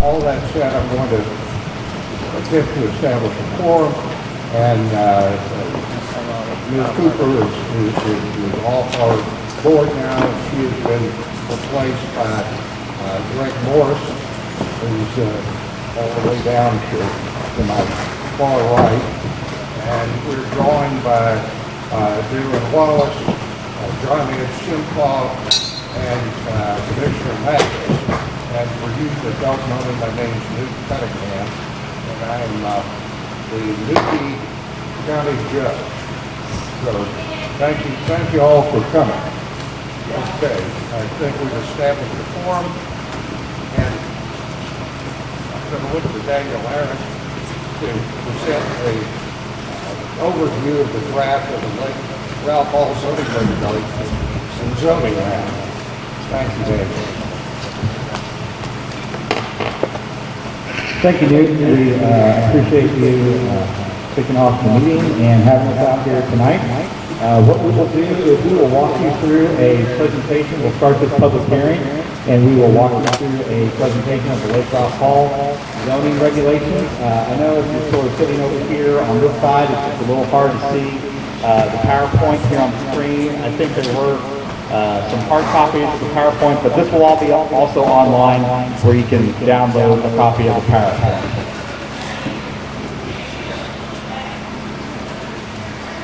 All that said, I'm going to attempt to establish a quorum, and Ms. Cooper is off our board now. She has been replaced by Greg Morris, who's all the way down to my far right, and we're joined by Darren Wallace, John Ed Simcoe, and Commissioner Mathis. And for you that don't know me, my name is Newt Cunningham, and I am the Newquay County Judge. So thank you all for coming. Okay, I think we've established the forum, and I'm going to look to Daniel Harris to present an overview of the draft of the late Ralph Hall zoning regulations and zoning round. Thank you, Daniel. Thank you, Newt. We appreciate you kicking off the meeting and having us out here tonight. What we will do is we will walk you through a presentation. We'll start this public hearing, and we will walk you through a presentation of the Lake Ralph Hall zoning regulations. I know if you're sort of sitting over here on this side, it's just a little hard to see the PowerPoint here on the screen. I think there were some hard copies of the PowerPoint, but this will all be also online where you can download a copy of the PowerPoint.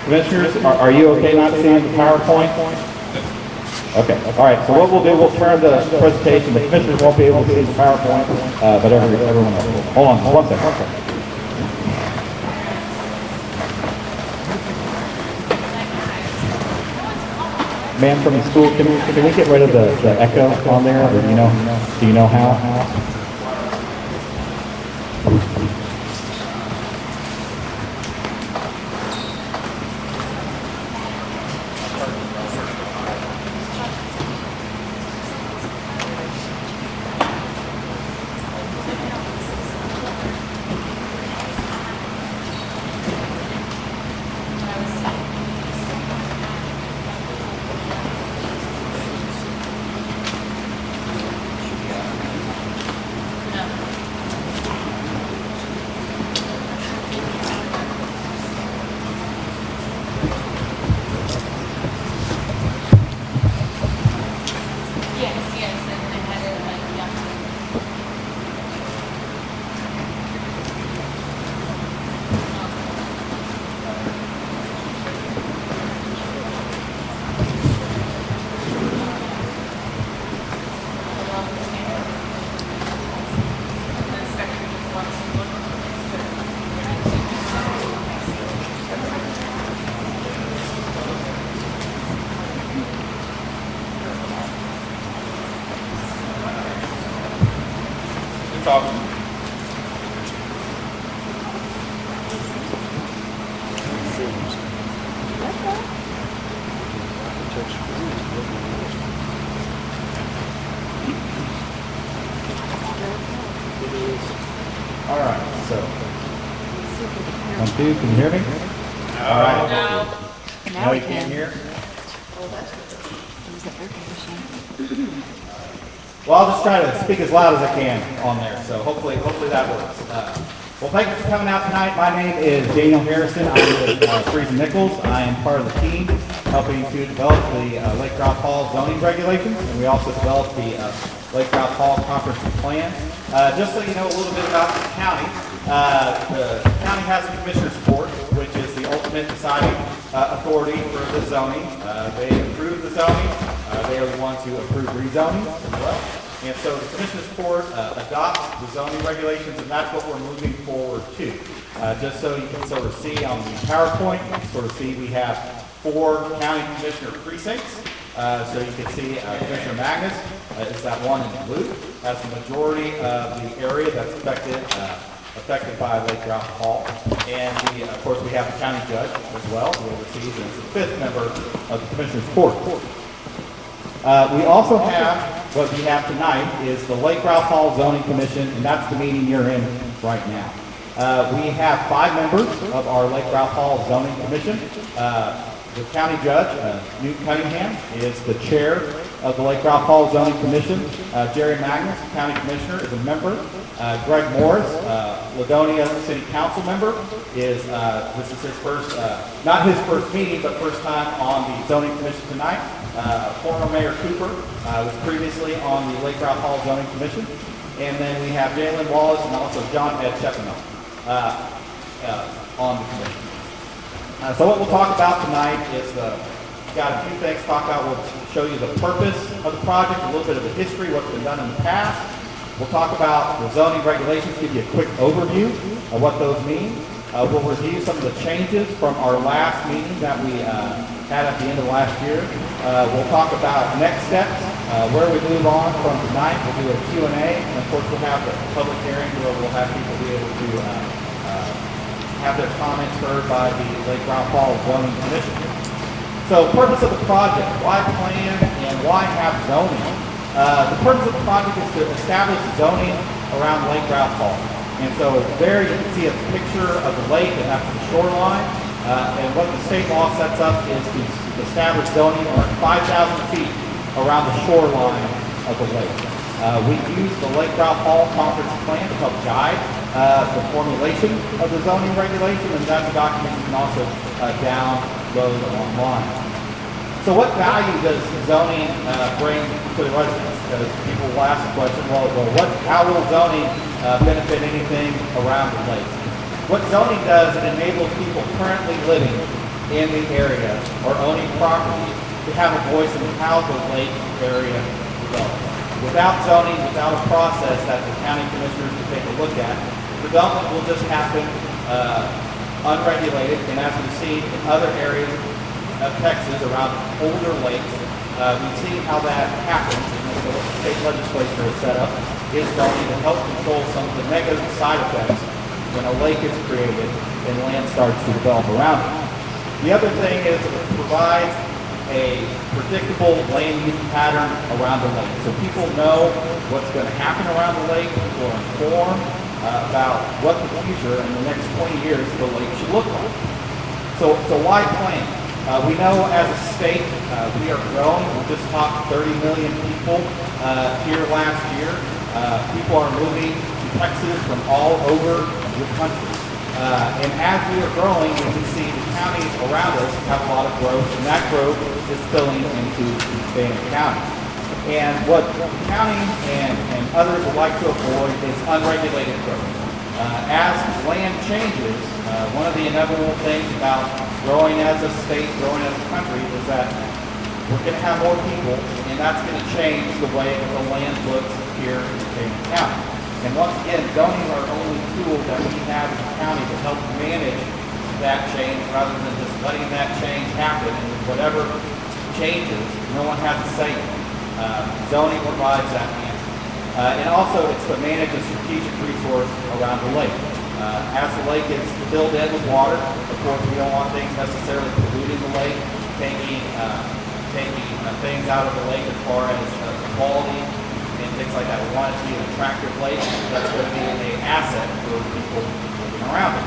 Commissioners, are you okay not seeing the PowerPoint? Okay, all right, so what we'll do, we'll turn the presentation. The commissioners won't be able to see the PowerPoint, but everyone else. Hold on, one second. Man from the school, can we get rid of the echo on there? Or do you know how? All right, so 1, 2, can you hear me? All right. No. Now you can't hear? Well, I'll just try to speak as loud as I can on there, so hopefully that works. Well, thank you for coming out tonight. My name is Daniel Harrison. I'm with Freeze & Nichols. I am part of the team helping to develop the Lake Ralph Hall zoning regulations, and we also developed the Lake Ralph Hall comprehensive plan. Just so you know a little bit about the county has a commissioner's court, which is the ultimate deciding authority for the zoning. They approve the zoning. They are the ones who approve rezoning as well. And so the Commissioners Court adopts the zoning regulations, and that's what we're moving forward to. Just so you can sort of see on the PowerPoint, you can sort of see we have 4 county commissioner precincts. So you can see Commissioner Magnus is that one in blue. That's the majority of the area that's affected by Lake Ralph Hall. And of course, we have the county judge as well, who oversees and is the 5th member of the Commissioners Court. We also have, what we have tonight is the Lake Ralph Hall Zoning Commission, and that's the meeting you're in right now. We have 5 members of our Lake Ralph Hall Zoning Commission. The county judge, Newt Cunningham, is the chair of the Lake Ralph Hall Zoning Commission. Jerry Magnus, county commissioner, is a member Greg Morris, Ladonia City Council member, this is his first, not his first meeting, but first time on the zoning commission tonight. Former Mayor Cooper was previously on the Lake Ralph Hall Zoning Commission. And then we have Jalen Wallace and also John Ed Chepino on the commission. So what we'll talk about tonight is got a few things to talk about. We'll show you the purpose of the project, a little bit of the history, what's been done in the past. We'll talk about the zoning regulations, give you a quick overview of what those mean. We'll review some of the changes from our last meeting that we had at the end of last year. We'll talk about next steps, where we move on from tonight. We'll do a Q&A, and of course we'll have the public hearing where we'll have people be able to have their comments heard by the Lake Ralph Hall Zoning Commission. So purpose of the project, why plan and why have zoning? The purpose of the project is to establish zoning around Lake Ralph Hall. And so there you can see a picture of the lake and that's the shoreline. And what the state law sets up is to establish zoning around 5,000 feet around the shoreline of the lake. We use the Lake Ralph Hall Conference Plan to help guide the formulation of the zoning regulation, and that's a document you can also download online. So what value does zoning bring to the residents? Because people will ask the question, well how will zoning benefit anything around the lake? What zoning does, it enables people currently living in the area or owning property to have a voice in how the lake area develops. Without zoning, without a process that the county commissioners can take a look at, development will just happen unregulated, and as we've seen in other areas of Texas around older lakes, we've seen how that happens, and so what the state legislature has set up is zoning to help control some of the negative side effects when a lake is created and land starts to develop around it. The other thing is it provides a predictable land use pattern around the lake. So people know what's going to happen around the lake, people are informed about what the future in the next 20 years the lake should look like. So why plan? We know as a state we are growing. We just topped 30 million people here last year. People are moving to Texas from all over the country. And as we are growing, we can see the counties around us have a lot of growth, and that growth is spilling into Bannock County. And what the county and others would like to avoid is unregulated growth. As land changes, one of the inevitable things about growing as a state, growing as a country, is that we're going to have more people, and that's going to change the way that the land looks here in Bannock County. And once again, zoning are only tool that we have as a county to help manage that change rather than just letting that change happen. And whatever changes, no one has a say in it. Zoning provides that answer. And also, it's to manage a strategic resource around the lake. As the lake is filled in with water, of course, we don't want things necessarily polluting the lake, taking things out of the lake as far as quality and things like that. We want it to be an attractive lake that's going to be an asset for people living around it.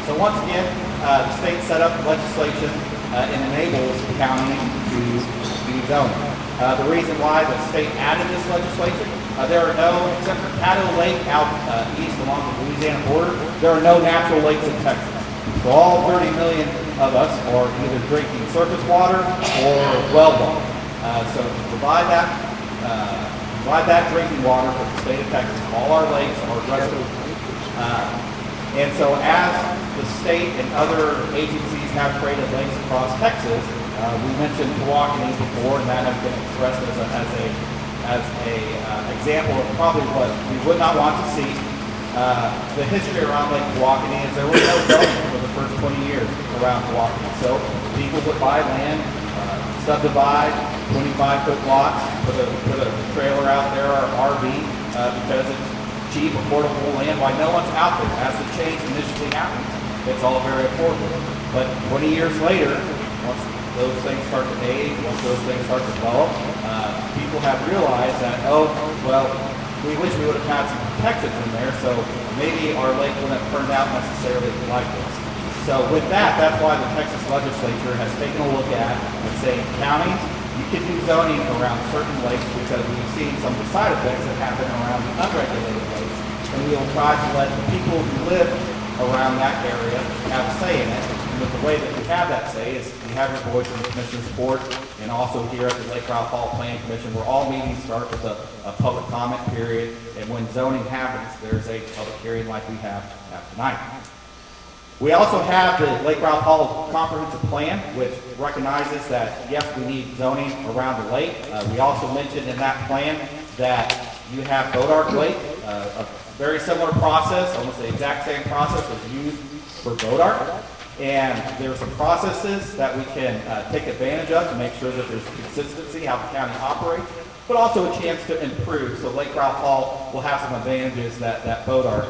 So once again, the state set up legislation and enables the county to do zoning. The reason why the state added this legislation, there are no, except for Caddo Lake out east along the Louisiana border, there are no natural lakes in Texas. So all 30 million of us are either drinking surface water or well water. So to provide that drinking water for the state of Texas, all our lakes are resident. And so as the state and other agencies have created lakes across Texas, we mentioned Tawakoni before, and that has been expressed as a example of probably what we would not want to see. The history around Lake Tawakoni is there was no zoning for the first 20 years around Tawakoni. So people would buy land, subdivide 25-foot lots, put a trailer out there or RV because it's cheap, affordable land. Why no one's out there. As the change initially happens, it's all very affordable. But 20 years later, once those things start to age, once those things start to develop, people have realized that, oh, well, we wish we would have had some protections in there, so maybe our lake wouldn't have turned out necessarily like this. So with that, that's why the Texas legislature has taken a look at and saying, counties, you can do zoning around certain lakes because we've seen some of the side effects that happen around the unregulated lakes. and we will try to let the people who live around that area have a say in it. And with the way that we have that say is we have your voice in the commissioner's court, and also here at the Lake Ralph Hall Planning Commission, where all meetings start with a public comment period, and when zoning happens, there's a public hearing like we have tonight. We also have the Lake Ralph Hall Comprehensive Plan, which recognizes that, yes, we need zoning around the lake. We also mentioned in that plan that you have Bodark Lake, a very similar process, almost the exact same process was used for Bodark. And there are some processes that we can take advantage of to make sure that there's consistency how the county operates, but also a chance to improve. So Lake Ralph Hall will have some advantages that Bodark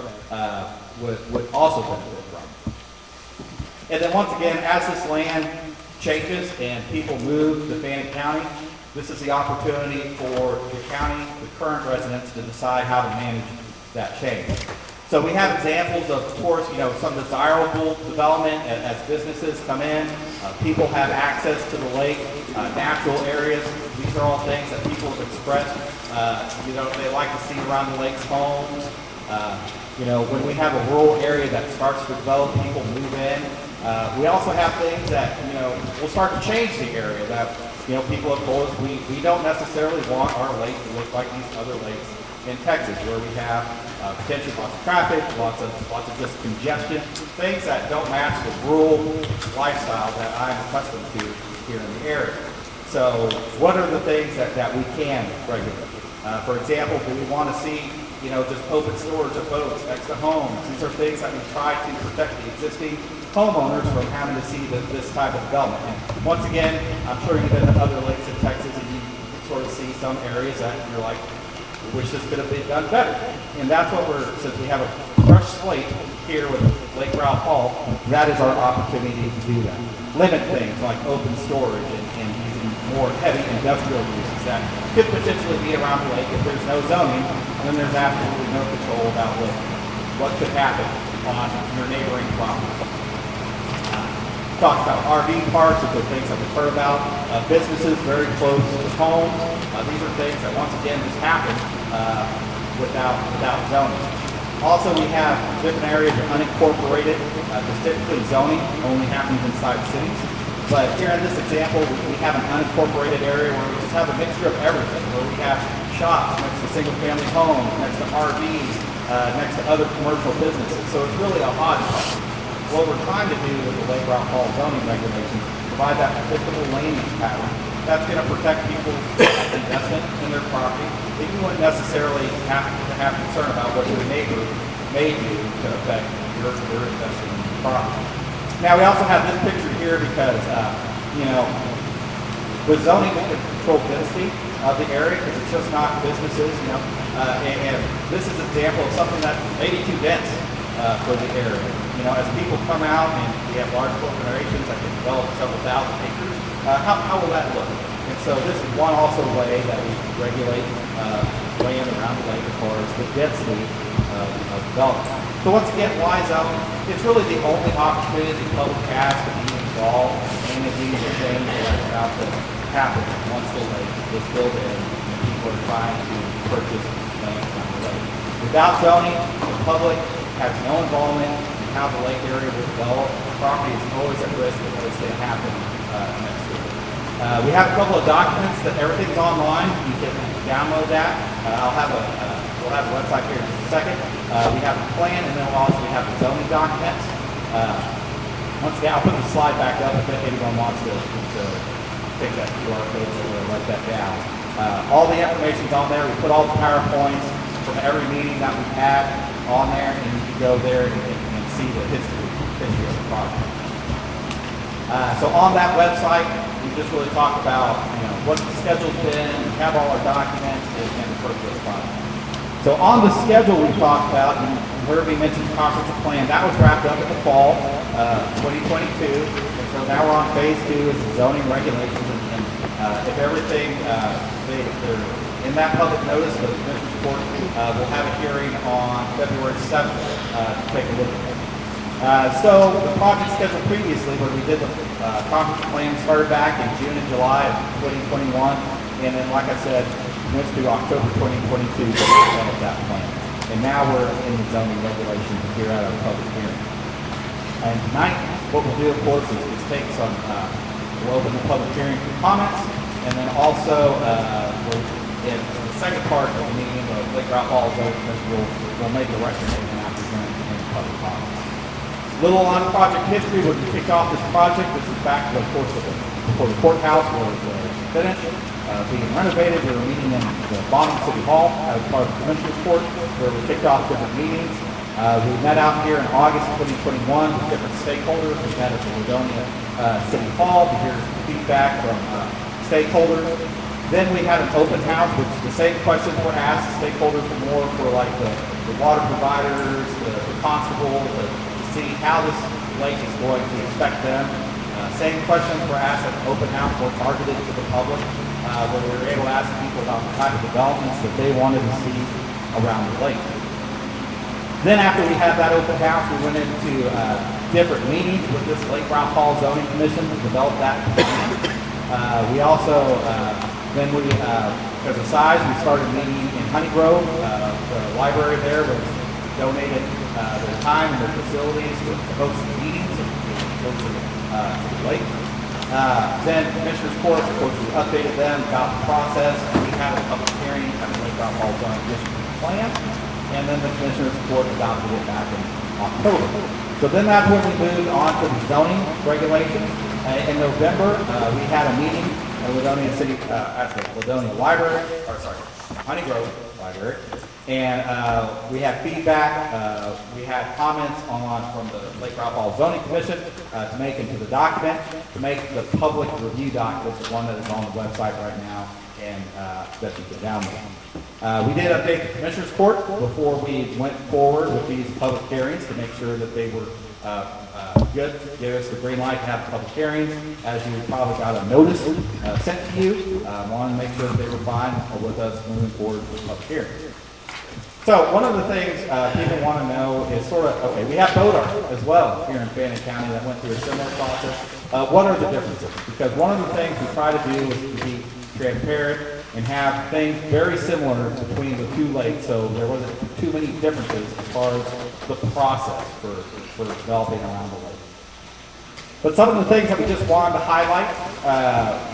would also benefit from. And then once again, as this land changes and people move to Fannin County, this is the opportunity for the county, the current residents, to decide how to manage that change. So we have examples of course, some desirable development as businesses come in. People have access to the lake, natural areas. These are all things that people have expressed. They like to see around the lake's homes. When we have a rural area that starts to develop, people move in. We also have things that, will start to change the area that, people have told us we don't necessarily want our lake to look like these other lakes in Texas, where we have potentially lots of traffic, lots of just congestion, things that don't match the rural lifestyle that I'm accustomed to here in the area. So what are the things that we can regulate? For example, do we want to see just open storage of boats next to homes? These are things that we try to protect the existing homeowners from having to see this type of development. And once again, I'm sure you've been to other lakes in Texas and you sort of see some areas that you're like, we wish this could have been done better. And that's what since we have a fresh slate here with Lake Ralph Hall, that is our opportunity to do that. Limit things like open storage and using more heavy industrial uses that could potentially be around the lake if there's no zoning, then there's absolutely no control about what could happen on your neighboring property. Talked about RV parks, which are things that we've heard about, businesses very close to homes. These are things that once again just happen without zoning. Also, we have different areas of unincorporated, because typically zoning only happens inside cities. But here in this example, we have an unincorporated area where we just have a mixture of everything, where we have shops next to single-family homes, next to RVs, next to other commercial businesses. So it's really a hodgepodge. What we're trying to do with the Lake Ralph Hall zoning regulations, provide that predictable land use pattern that's going to protect people's investment in their property. That you wouldn't necessarily have to have concern about what your neighbor may do to affect your investment in your property. Now we also have this picture here because, with zoning we can control density of the area because it's just not businesses, and this is an example of something that may be too dense for the area. As people come out and we have large corporations that can develop several thousand acres, how will that look? And so this is one also way that we regulate land around the lake as far as the density of development. So once again, why zone? It's really the only opportunity the public has to be involved in any of these things that are about to happen once the lake is built in and people are trying to purchase land around the lake. Without zoning, the public has no involvement in how the lake area will develop. The property is always at risk of what's going to happen next year. We have a couple of documents that everything's online. You can download that. We'll have a website here in just a second. We have the plan, and then also we have the zoning documents. Once again, I'll put the slide back up if anyone wants to take that QR code or write that down. All the information's on there. We put all the PowerPoints from every meeting that we've had on there, and you can go there and see the history of the project. So on that website, we just really talk about what the schedule's been, we have all our documents, and the purchase project. So on the schedule we talked about, and Herbie mentioned the comprehensive plan, that was wrapped up in the fall 2022. And so now we're on phase 2, it's zoning regulations, and if everything they're in that public notice, the Commissioner's Court will have a hearing on February 7th to take a look at it. So the project scheduled previously, where we did the conference plan, started back in June and July of 2021, and then, like I said, went to October 2022 to develop that plan. and now we're in the zoning regulations here at our public hearing. And tonight, what we'll do, of course, is take some, we'll open the public hearing for comments, and then also, in the second part of the meeting, the Lake Ralph Hall Zoning Commission will make a recommendation after hearing any public comments. Little on project history, when we kicked off this project, this is back, of course, before the courthouse was finished, being renovated. We were meeting in the Bonham City Hall as part of the Commissioner's Court, where we kicked off different meetings. We met out here in August 2021 with different stakeholders. We met at the Ladonia City Hall to hear feedback from stakeholders. Then we had an open house, which the same questions were asked. Stakeholders were more for like the water providers, the constable, to see how this lake is going to affect them. Same questions were asked at the open house, more targeted to the public, where we were able to ask people about the type of developments that they wanted to see around the lake. Then after we had that open house, we went into different meetings with this Lake Ralph Hall Zoning Commission to develop that plan. We also, because of size, we started meeting in Honey Grove. The library there was donated their time and their facilities to host the meetings and host the lake. Then Commissioner's Court, of course, we updated them about the process. We had a public hearing at the Lake Ralph Hall Zoning Commission plan. And then the Commissioner's Court adopted it back in October. So then that's when we moved on to the zoning regulations. In November, we had a meeting at Ladonia City, at the Ladonia Library, Honey Grove Library. And we had feedback, we had comments from the Lake Ralph Hall Zoning Commission to make into the document, to make the public review document, the one that is on the website right now, and that you can download. We did update the Commissioner's Court before we went forward with these public hearings to make sure that they were good, give us the green light to have public hearings. As you probably got a notice sent to you, wanted to make sure that they were fine with us moving forward with public hearings. So one of the things people want to know is okay, we have Bodart as well here in Fannin County that went through a similar process. What are the differences? Because one of the things we try to do is to be transparent and have things very similar between the two lakes, so there wasn't too many differences as far as the process for developing around the lake. But some of the things that we just wanted to highlight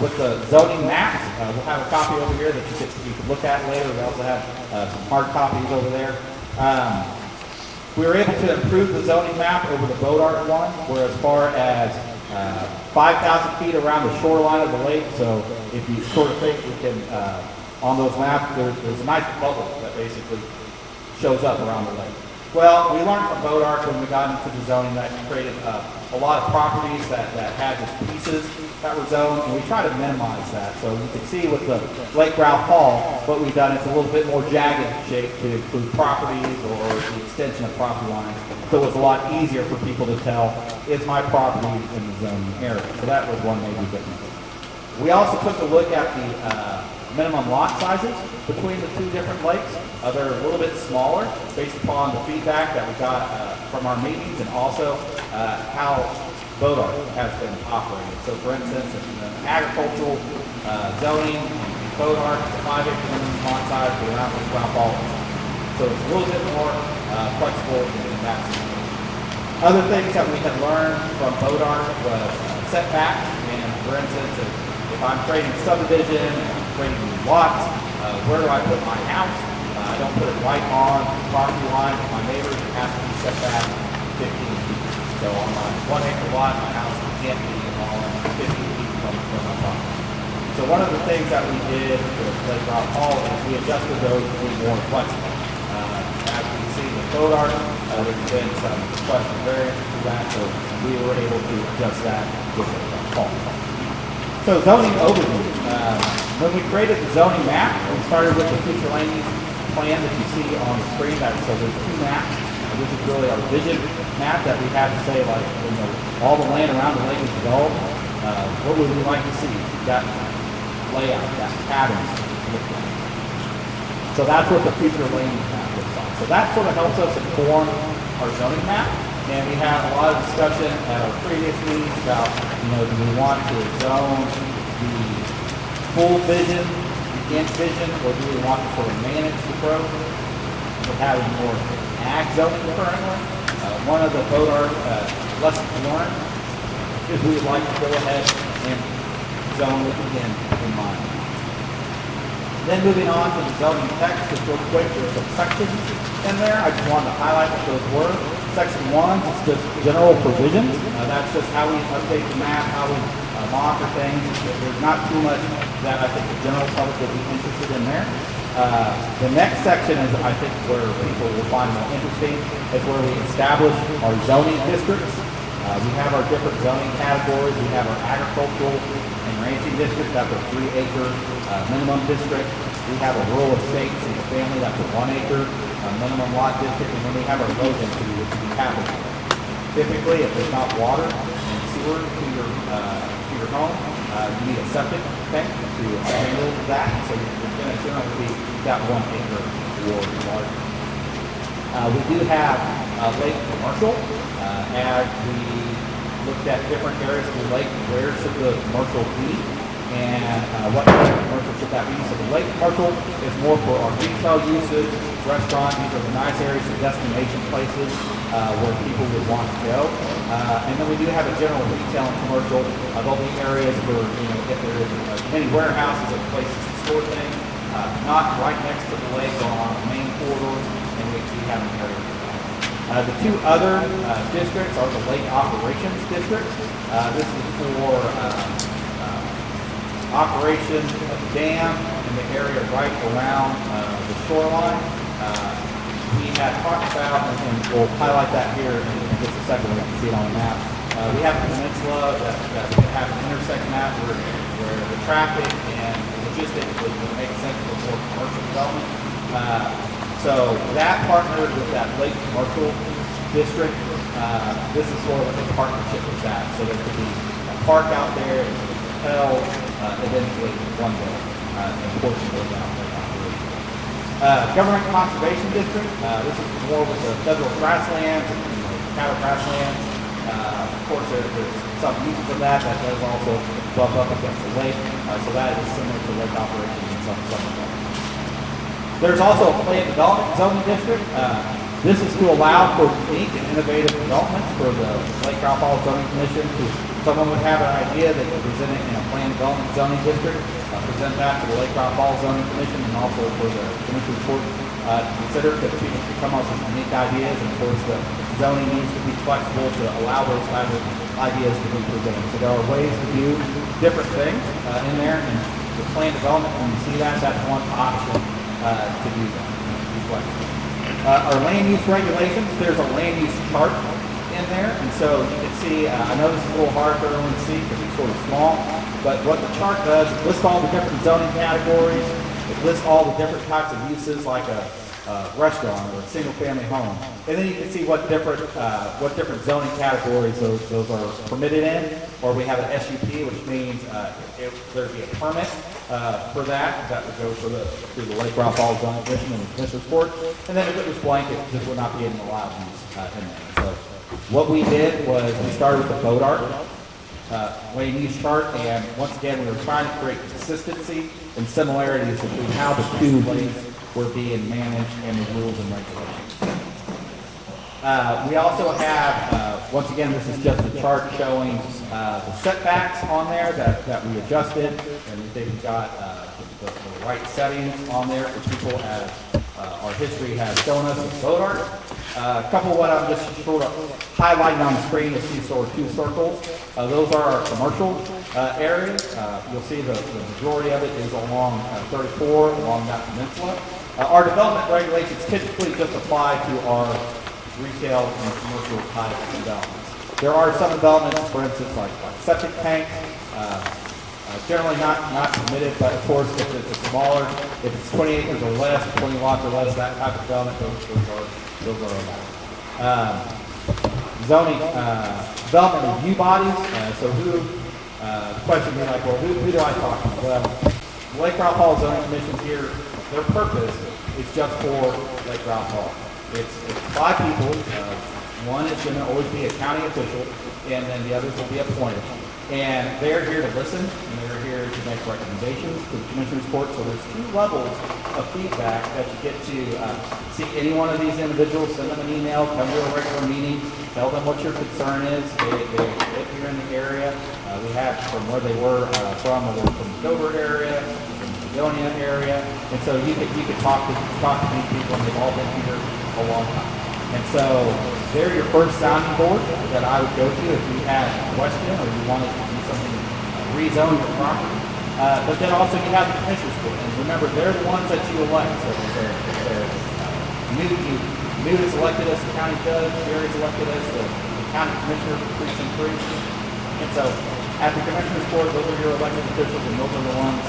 with the zoning maps, we'll have a copy over here that you can look at later. We also have some hard copies over there. We were able to improve the zoning map over the Bodart one, where as far as 5,000 feet around the shoreline of the lake. So if you sort of think we can, on those maps, there's a nice bubble that basically shows up around the lake. Well, we learned from Bodart when we got into the zoning that created a lot of properties that had just pieces that were zoned, and we try to minimize that. So you can see with the Lake Ralph Hall, what we've done is a little bit more jagged shape to include properties or the extension of property lines. So it's a lot easier for people to tell, is my property in the zoning area. So that was one major difference. We also took a look at the minimum lot sizes between the two different lakes. They're a little bit smaller based upon the feedback that we got from our meetings and also how Bodart has been operating. So for instance, in the agricultural zoning in Bodart, the 5 acre minimum lot size for around Lake Ralph Hall. So it's a little bit more flexible in that sense. Other things that we had learned from Bodart was setbacks. And for instance, if I'm creating a subdivision and I'm creating new lots, where do I put my house? I don't put it right on the property line with my neighbors. It has to be set back 15 feet. So on my 1 acre lot, my house can't be on 15 feet from my property. So one of the things that we did with Lake Ralph Hall is we adjusted those to be more flexible. As you can see with Bodart, there's been some question variance to that, so we were able to adjust that with Lake Ralph Hall. So zoning overview. When we created the zoning map, we started with the future land use plan that you see on the screen. So there's 2 maps. This is really our vision map that we have to say, like, all the land around the lake is developed. What would we like to see? That layout, that pattern look like. So that's what the future land use map looks like. So that sort of helps us inform our zoning map. And we had a lot of discussion at our previous meetings about, do we want to zone the full vision, the inch vision, or do we want to sort of manage the growth? with having more ag zoning currently. One of the Bodart lessons learned is we would like to go ahead and zone with again in mind. Then moving on to the zoning text, just real quick, there's some sections in there. I just wanted to highlight what those were. Section 1 is just general provisions. That's just how we update the map, how we monitor things. There's not too much that I think the general public will be interested in there. The next section is, I think, where people will find more interesting, is where we establish our zoning districts. We have our different zoning categories. We have our agricultural and ranching district, that's a 3-acre minimum district. We have a rural estate single family, that's a 1-acre minimum lot district, and then we have our low density, which is capital. Typically, if there's not water and sewer to your home, you need a septic tank to handle that. So you're going to generally be that 1 acre or larger. We do have lake commercial. As we looked at different areas of the lake, where should the commercial be, and what kind of commercial should that be? So the lake commercial is more for our retail usage, restaurants. These are the nice areas, the destination places where people would want to go. And then we do have a general retail and commercial. There'll be areas where, if there is many warehouses and places to store things, not right next to the lake or on the main corridors, and we have an area. The two other districts are the Lake Operations District. This is for operation of the dam in the area right around the shoreline. We had talked about, and we'll highlight that here in just a second, we can see it on the map. We have a peninsula that we have an intersection at where the traffic and logistics would make sense for commercial development. So that partnered with that Lake Commercial District. This is sort of what the partnership with that. So there could be a park out there, a hotel, eventually one day, and portion of that operation. Government Conservation District. This is more with the federal grasslands and cattle grasslands. Of course, there's some uses of that does also bump up against the lake. So that is similar to lake operations in some of them. There's also a planned development zoning district. This is to allow for unique and innovative developments for the Lake Ralph Hall Zoning Commission. Someone would have an idea, they could present it in a planned development zoning district, present that to the Lake Ralph Hall Zoning Commission, and also for the commission report to consider, because people can come up with unique ideas, and of course the zoning needs to be flexible to allow those types of ideas to be presented. So there are ways to do different things in there, and the planned development, when you see that, that's one option to do that, to be flexible. Our land use regulations, there's a land use chart in there, and so you can see, I know this is a little hard for everyone to see because it's sort of small, but what the chart does, it lists all the different zoning categories, it lists all the different types of uses like a restaurant or a single family home, and then you can see what different zoning categories those are permitted in, or we have an SUP, which means there'd be a permit for that would go through the Lake Ralph Hall Zoning Commission and the Commissioner's Court, and then if it was blanket, this would not be any allowed use in there. So what we did was we started with the Bodart land use chart, and once again we were trying to create consistency and similarities between how the two lanes were being managed and the rules and regulations. We also have, once again, this is just a chart showing the setbacks on there that we adjusted, and we think we got the right settings on there for people as our history has shown us with Bodart. A couple of what I'm just sort of highlighting on the screen, you'll see sort of two circles. Those are our commercial areas. You'll see the majority of it is along 34, along that peninsula. Our development regulations typically just apply to our retail and commercial type developments. There are some developments, for instance, like septic tanks, generally not permitted, but of course if it's smaller, if it's 20 acres or less, 20 lots or less, that type of development, those are allowed. Zoning, development review bodies, so the question would be like, well, who do I talk to? Well, Lake Ralph Hall Zoning Commission here, their purpose is just for Lake Ralph Hall. It's 5 people. One is going to always be a county official, and then the others will be appointed. And they're here to listen, and they're here to make recommendations to the Commissioners Court. So there's two levels of feedback that you get to see any one of these individuals, send them an email, come to a regular meeting, tell them what your concern is. They live here in the area. We have from where they were from, whether from the Dover area, from the Fredonia area, and so you could talk to these people, and they've all been here a long time. And so they're your first sounding board that I would go to if you had a question or you wanted to do something, rezone your property. But then also you have the Commissioners Court, and remember they're the ones that you elect. So Newt has elected us the county judge, Jerry's elected us the county commissioner for precinct 3. And so at the Commissioners Court, those are your elected officials, and those are the ones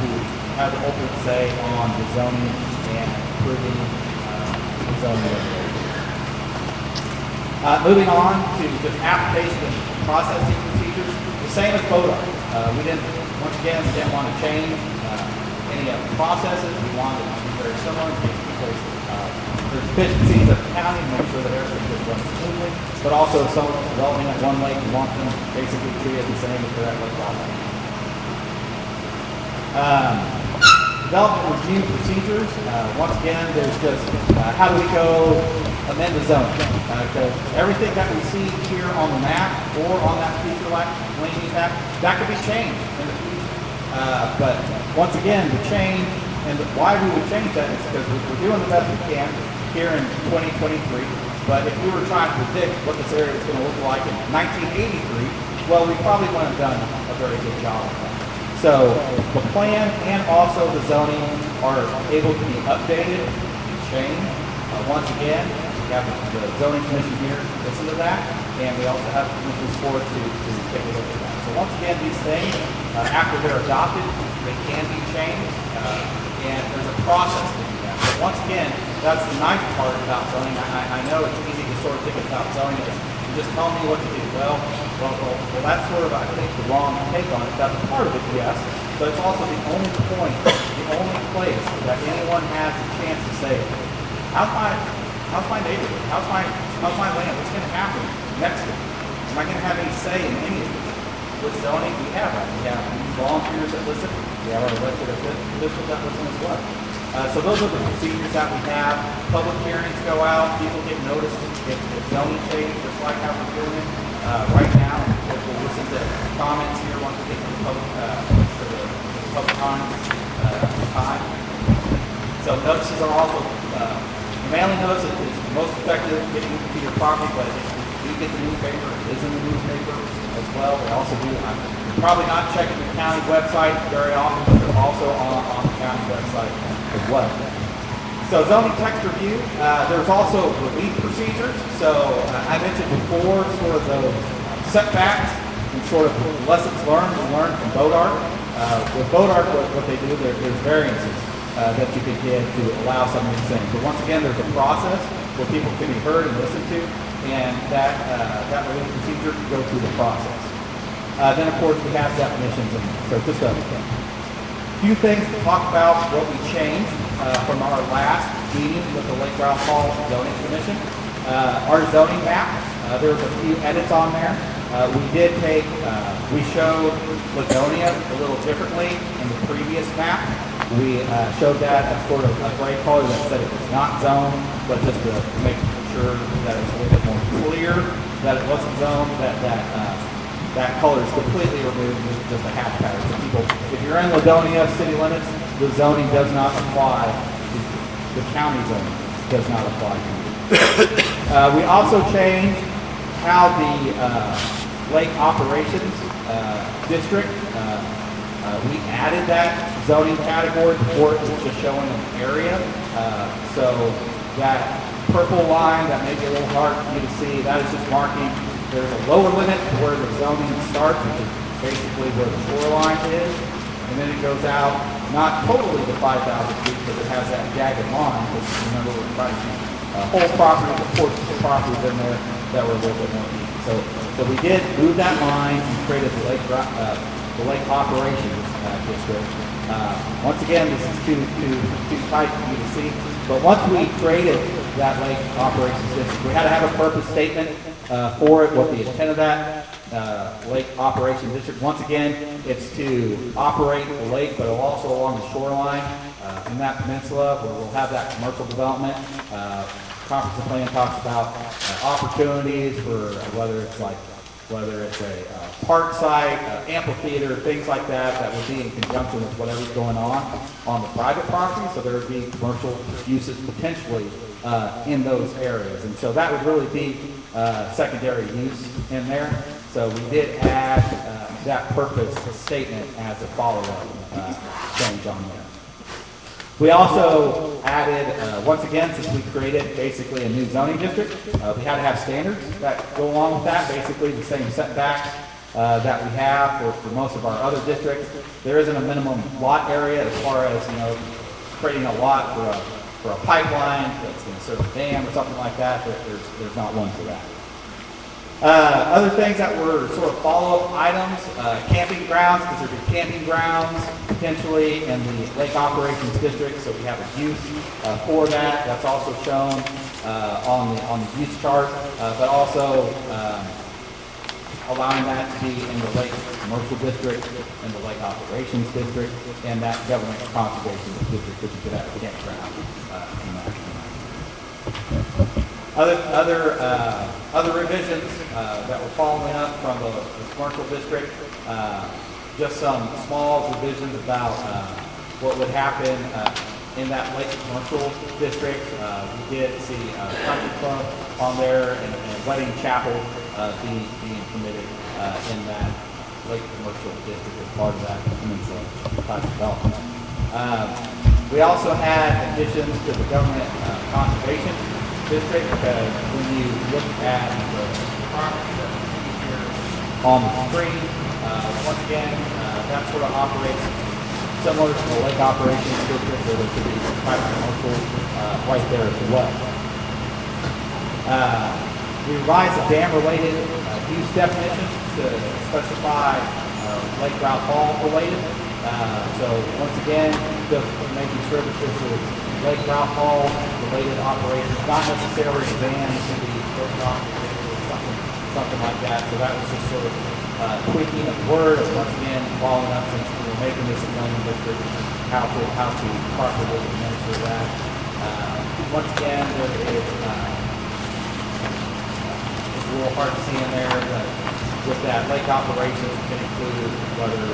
who have the ultimate say on the zoning and approving the zoning regulations. Moving on to just application and processing procedures, the same as BODAR. We didn't want to change any of the processes. We wanted it to be very similar in case there's deficiencies of the county to make sure that everything just runs smoothly, but also if someone's developing at one lake, we want them basically treated the same as they're at Lake Rockland. Development review procedures. Once again, there's just how do we go amend the zone? Because everything that we see here on the map or on that future land use map, that could be changed in the future. But once again, the change and why we would change that is because we're doing the best we can here in 2023. But if we were trying to predict what this area is going to look like in 1983, well, we probably wouldn't have done a very good job of that. So the plan and also the zoning are able to be updated and changed. Once again, we have the zoning commission here to listen to that, and we also have the commissioners board to take a look at that. So once again, these things, after they're adopted, they can be changed, and there's a process to do that. But once again, that's the nice part about zoning. I know it's easy to sort of think about zoning as you just tell me what to do. Well, that's sort of, I think, the wrong take on it. That's part of it, yes, but it's also the only point, the only place that anyone has a chance to say, how's my neighborhood? How's my land? What's going to happen next week? Am I going to have any say in any of this? With zoning, we have that. We have volunteers that listen. We have our elected officials that listen as well. So those are the procedures that we have. Public hearings go out. People get noticed if zoning change, just like how we're doing it right now. We'll listen to comments here once we get to the public comments time. So notices are also mailing notice is most effective getting to your property, but if you get the newspaper, it is in the newspaper as well. They also do, probably not checking the county website very often, but they're also on the county website as well. So zoning text review, there's also relief procedures. So I mentioned before sort of those setbacks and sort of lessons learned from BODAR. With BODAR, what they do, there's variances that you can get to allow some of these things. But once again, there's a process where people can be heard and listened to, and that relief procedure can go through the process. Then, of course, we have definitions, and so just a few things to talk about what we changed from our last meeting with the Lake Ralph Hall Zoning Commission. Our zoning map, there's a few edits on there. We showed Ladonia a little differently in the previous map. We showed that as sort of a gray color that said it was not zoned, but just to make sure that it's a little bit more clear that it wasn't zoned, that color is completely removed with just a hash pattern. So people, if you're in Ladonia city limits, the zoning does not apply. The county zoning does not apply to you. We also changed how the lake operations district, we added that zoning category before it was just showing an area. So that purple line that may be a little hard for you to see, that is just marking there's a lower limit to where the zoning starts, which is basically where the shoreline is. And then it goes out, not totally to 5,000 feet because it has that jagged line, because remember we're trying to keep whole property, the portions of properties in there that were a little bit more deep. So we did move that line and created the lake operations district. Once again, this is too tight for you to see, but once we created that lake operations district, we had to have a purpose statement for it, what the intent of that Lake Operation District. Once again, it's to operate the lake, but also along the shoreline in that peninsula where we'll have that commercial development. Comprehensive plan talks about opportunities for whether it's a park site, amphitheater, things like that, that would be in conjunction with whatever's going on the private property. So there would be commercial uses potentially in those areas. And so that would really be secondary use in there. So we did add that purpose statement as a follow-up change on there. We also added, once again, since we created basically a new zoning district, we had to have standards that go along with that, basically the same setbacks that we have for most of our other districts. There isn't a minimum lot area as far as, creating a lot for a pipeline that's going to serve a dam or something like that. There's not one for that. Other things that were sort of follow-up items, camping grounds, because there'd be camping grounds potentially in the Lake Operations District, so we have a use for that. That's also shown on the use chart, but also allowing that to be in the Lake Commercial District, in the Lake Operations District, and that Government Conservation District, which you could have a campground in that. Other revisions that were following up from the commercial district, just some small revisions about what would happen in that Lake Commercial District. We did see a country club on there and wedding chapel being permitted in that Lake Commercial District as part of that peninsula type development. We also had additions to the Government Conservation District, because when you look at the property that we see here on the screen, once again, that sort of operates similar to the Lake Operations District, where there could be private commercial right there as well. We revised the dam-related use definitions to specify Lake Ralph Hall related. So once again, just making sure that this is Lake Ralph Hall related operations, not necessarily a ban, it can be something like that. So that was just sort of tweaking of word, and once again, following up since we were making this a zoning district, how to properly administer that. Once again, there is it's a little hard to see in there, but with that lake operations, it can include whether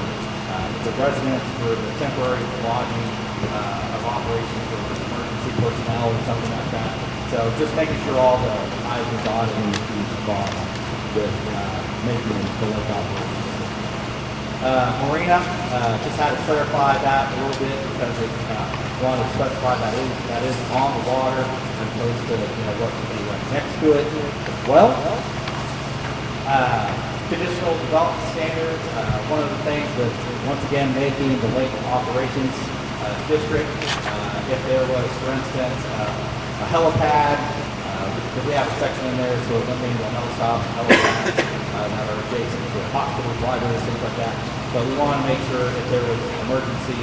it's a residence for the temporary lodging of operations for emergency personnel or something like that. So just making sure all the I's are dotted and the T's are crossed with making the lake operations. Marina, just had to clarify that a little bit because it wanted to specify that is on the water as opposed to what could be right next to it as well. Conditional development standards, one of the things that, once again, may be in the Lake Operations District, if there was, for instance, a helipad, because we have a section in there, so limiting the helistops, helipads that are adjacent to hospitals, libraries, things like that. But we want to make sure if there was emergency,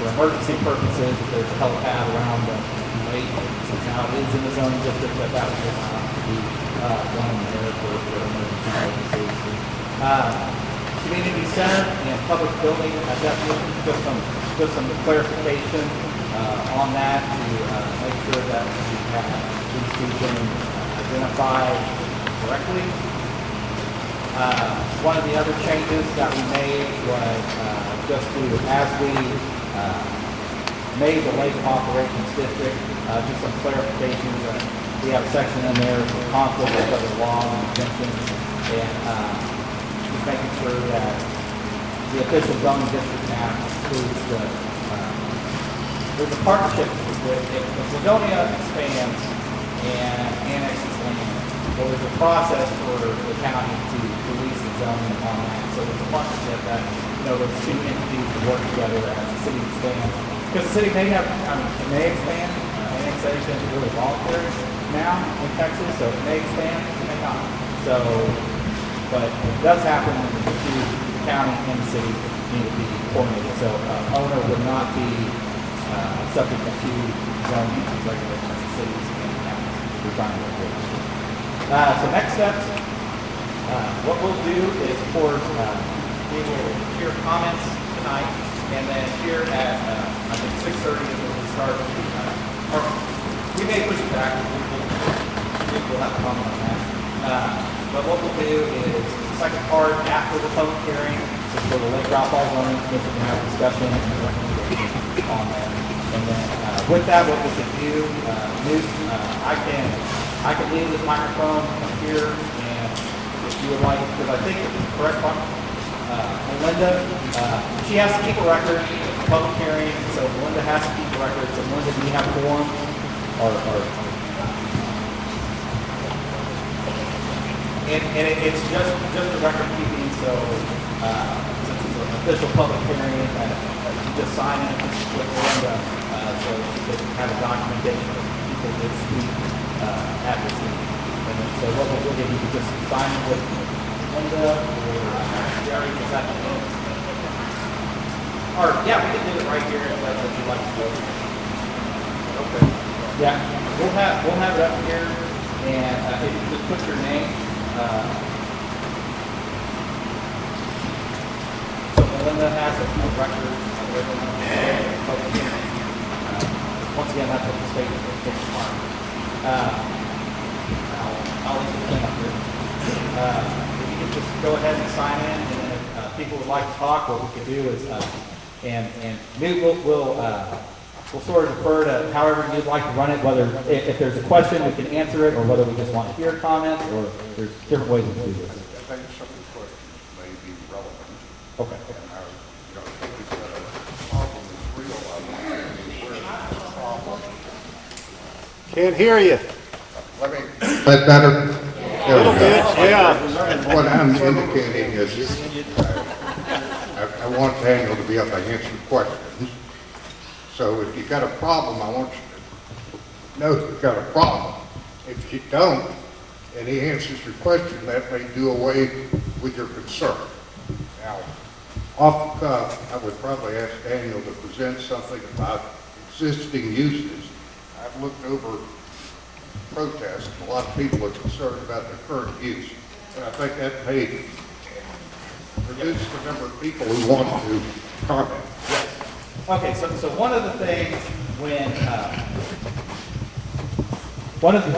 for emergency purposes, if there's a helipad around the lake, since now it is in the zoning district, that would be one in there for emergency purposes. Community center and public building definition, just some clarification on that to make sure that we have these two things identified correctly. One of the other changes that we made was just to, as we made the Lake Operations District, just some clarifications. We have a section in there for conflict with other laws and exemptions, and just making sure that the official zoning district map includes there's a partnership with, if Ladonia expands and annexes land, well, there's a process for the county to release the zoning on that. So there's a partnership that, those two entities can work together as the city expands. Because the city may have, it may expand, annexation is really voluntary now in Texas, so it may expand, it may not. So, but it does happen when the two, the county and the city need to be coordinated. So owner would not be subject to zoning regulations, the cities and counties. We're trying to work with. So next steps, What we'll do is, of course, we will hear comments tonight, and then here at, I think 6:30 is when we start, or we may push it back, we'll have a comment on that. But what we'll do is, the second part, after the public hearing, is for the lake drop all zoning, we can have a discussion and recommendations on that. And then, with that, what we can do, Newt, I can leave this microphone up here, and if you would like, because I think it's the correct one, Melinda, she has to keep a record, it's a public hearing, so Melinda has to keep a record. So Melinda, do you have form? And it's just a record keeping, so since it's an official public hearing, you just sign it with Melinda, so you can have a documentation of people that speak at this meeting. And then, so what we'll do, you can just sign it with Linda or Jerry, is that the name? Or, yeah, we can do it right here if that's what you'd like to do. Okay. Yeah, we'll have it up here, and if you just put your name, so Melinda has a record of everyone public hearing. Once again, that's what the state is requiring. I'll leave the thing up here. If you could just go ahead and sign in, and then if people would like to talk, what we could do is, and Newt will sort of defer to however you'd like to run it, whether if there's a question, we can answer it, or whether we just want to hear comments, or there's different ways to do this. I think some of the questions may be relevant. Okay. And our, I think it's got a problem is real. I where the problem. Can't hear you. Let me. That better? A little bit, yeah. What I'm indicating is, I want Daniel to be able to answer questions. So if you've got a problem, I want you to know you've got a problem. If you don't, and he answers your question, that may do away with your concern. Now, off the cuff, I would probably ask Daniel to present something about existing uses. I've looked over protests, and a lot of people are concerned about their current use. And I think that may reduce the number of people who want to comment. Yes. Okay, so one of the things when, one of the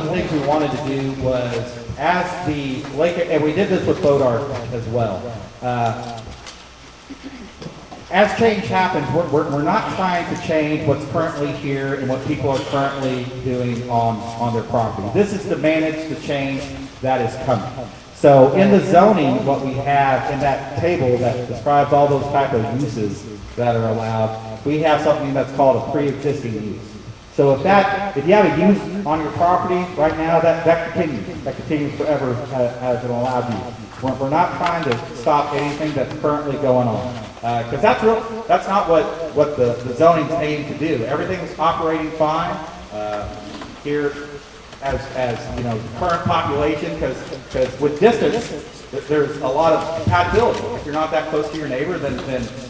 things we wanted to do was, as the lake, and we did this with Bodart as well. As change happens, we're not trying to change what's currently here and what people are currently doing on their property. This is to manage the change that is coming. So in the zoning, what we have in that table that describes all those type of uses that are allowed, we have something that's called a pre-existing use. So if you have a use on your property right now, that continues forever as an allowed use. We're not trying to stop anything that's currently going on. Because that's not what the zoning's aimed to do. Everything's operating fine here as you know, current population, because with distance, there's a lot of compatibility. If you're not that close to your neighbor, then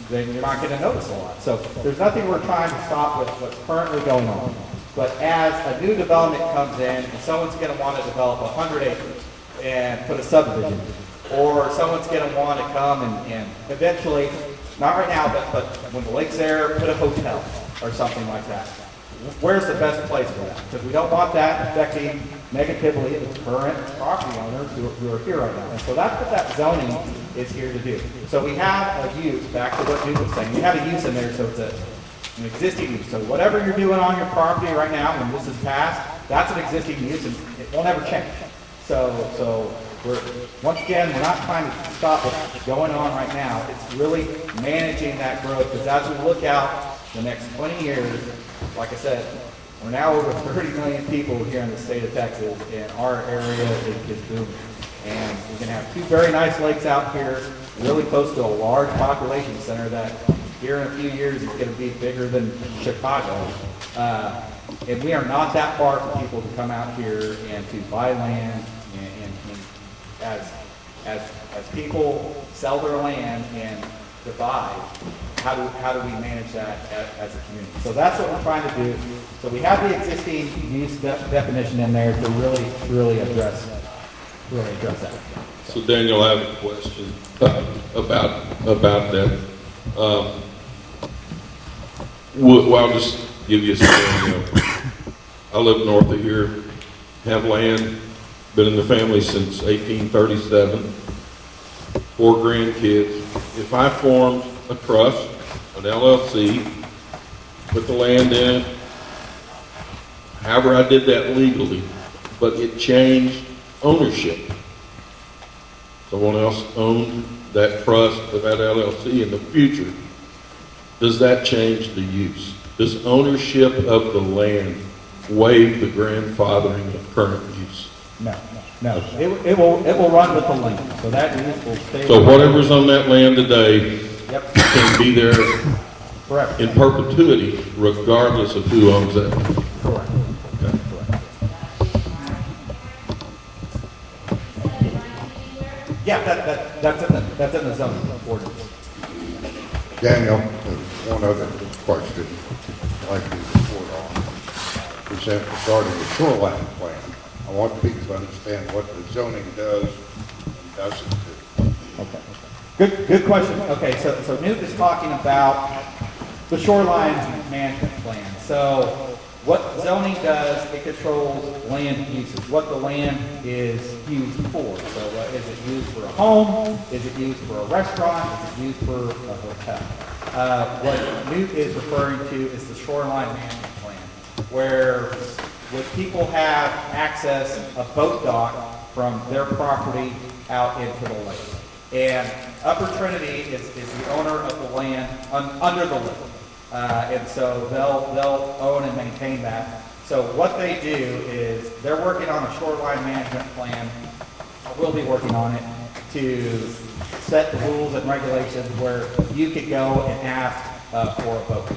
you're not going to notice a lot. So there's nothing we're trying to stop with what's currently going on. But as a new development comes in, and someone's going to want to develop 100 acres and put a subdivision, or someone's going to want to come and eventually, not right now, but when the lake's there, put a hotel or something like that. Where's the best place for that? Because we don't want that affecting negatively the current property owners who are here right now. And so that's what that zoning is here to do. So we have a use, back to what Duke was saying, we have a use in there, so it's an existing use. So whatever you're doing on your property right now, when this is passed, that's an existing use, and it won't ever change. So once again, we're not trying to stop what's going on right now. It's really managing that growth, because as we look out the next 20 years, like I said, we're now over 30 million people here in the state of Texas, and our area is booming. And we're going to have two very nice lakes out here, really close to a large population center that here in a few years is going to be bigger than Chicago. And we are not that far for people to come out here and to buy land, and as people sell their land and divide, how do we manage that as a community? So that's what we're trying to do. So we have the existing use definition in there to really address that. So Daniel, I have a question about that. Well, I'll just give you a scenario. I live north of here, have land, been in the family since 1837, 4 grandkids. If I formed a trust, an LLC, put the land in it, however I did that legally, but it changed ownership. Someone else owned that trust or that LLC in the future. Does that change the use? Does ownership of the land waive the grandfathering of current use? No. It will run with the land. So that use will stay. So whatever's on that land today Yep. can be there Correct. in perpetuity, regardless of who owns that land. Correct. Okay. Yeah, that's in the zoning ordinance. Daniel, one other question I'd like to report on is that regarding the shoreline plan. I want people to understand what the zoning does and doesn't do. Okay. Good question. Okay, so Newt is talking about the shoreline management plan. So what zoning does, it controls land uses, what the land is used for. So is it used for a home? Is it used for a restaurant? Is it used for a hotel? What Newt is referring to is the shoreline management plan, where would people have access a boat dock from their property out into the lake. And Upper Trinity is the owner of the land under the lake. And so they'll own and maintain that. So what they do is they're working on a shoreline management plan, or will be working on it, to set the rules and regulations where you could go and ask for a boat.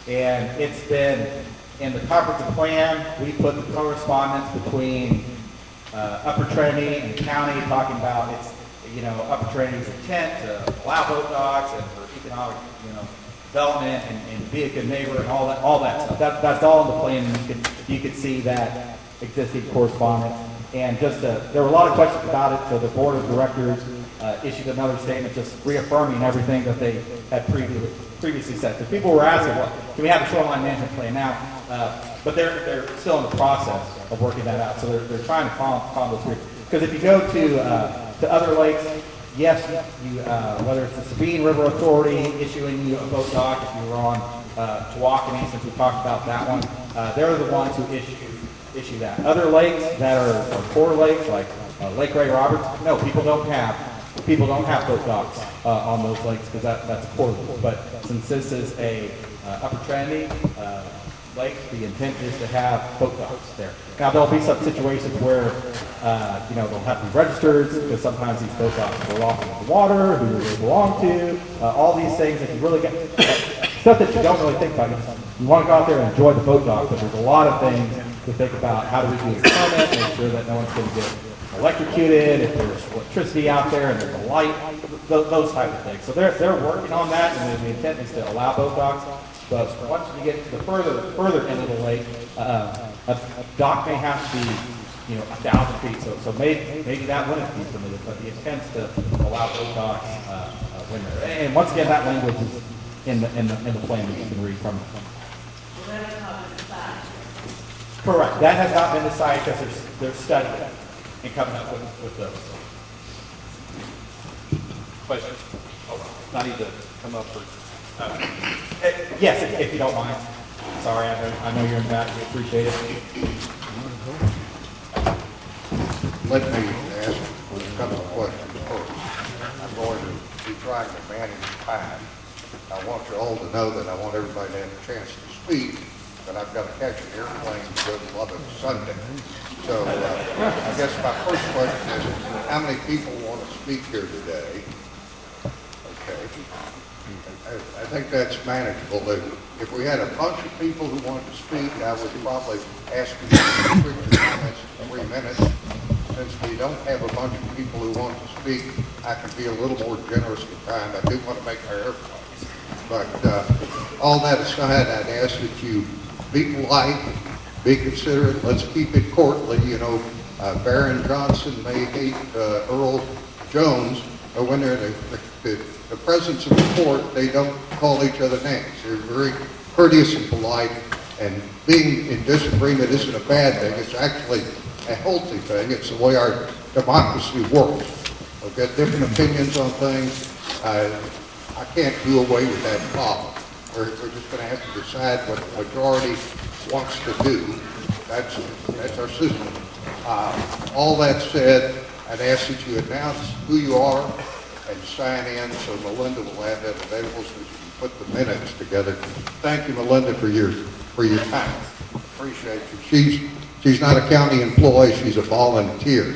And it's been in the comprehensive plan. We put the correspondence between Upper Trinity and the county talking about it's, Upper Trinity's intent to allow boat docks and for economic, development and be a good neighbor and all that stuff. That's all in the plan. And you could see that existing correspondence. And just there were a lot of questions about it, so the board of directors issued another statement just reaffirming everything that they had previously said. Because people were asking, well, can we have a shoreline management plan now? But they're still in the process of working that out. So they're trying to follow through. Because if you go to other lakes, yes, whether it's the Sabine River Authority issuing you a boat dock, if you were on Tawakoni, since we talked about that one, they're the ones who issue that. Other lakes that are core lakes, like Lake Ray Roberts, no, people don't have boat docks on those lakes because that's a core lake. But since this is a Upper Trinity lake, the intent is to have boat docks there. Now there'll be some situations where they'll have to be registered because sometimes these boat docks go off into the water, who they belong to, all these things that you really get stuff that you don't really think about. You want to go out there and enjoy the boat dock, but there's a lot of things to think about. How do we do the permit, make sure that no one's going to get electrocuted, if there's electricity out there and there's a light, those type of things. So they're working on that, and the intent is to allow boat docks. But once you get to the further end of the lake, a dock may have to be 1,000 feet. So maybe that wouldn't be permitted, but the intent is to allow boat docks when they're. And once again, that language is in the plan that you can read from. Correct. That has not been decided because they're studying it and coming up with those. Questions? Oh, I need to come up for. Yes, if you don't mind. Sorry, I know you're in back. We appreciate it. Let me ask a couple of questions first. I'm going to be trying to manage time. I want you all to know that I want everybody to have a chance to speak, but I've got to catch an airplane to go to Lubbock Sunday. So I guess my first question is, how many people want to speak here today? Okay. I think that's manageable. If we had a bunch of people who wanted to speak, I would probably ask you to restrict your comments to 3 minutes. Since we don't have a bunch of people who want to speak, I can be a little more generous with time. I do want to make my airplanes. But all that aside, I'd ask that you be polite, be considerate, let's keep it courtly. You know, Baron Johnson may hate Earl Jones, but when they're in the presence of the court, they don't call each other names. They're very courteous and polite, and being in disagreement isn't a bad thing. It's actually a healthy thing. It's the way our democracy works. We've got different opinions on things. I can't do away with that problem. We're just going to have to decide what the majority wants to do. That's our system. All that said, I'd ask that you announce who you are and sign in, so Melinda will have that available so she can put the minutes together. Thank you, Melinda, for your time. Appreciate you. She's not a county employee, she's a volunteer.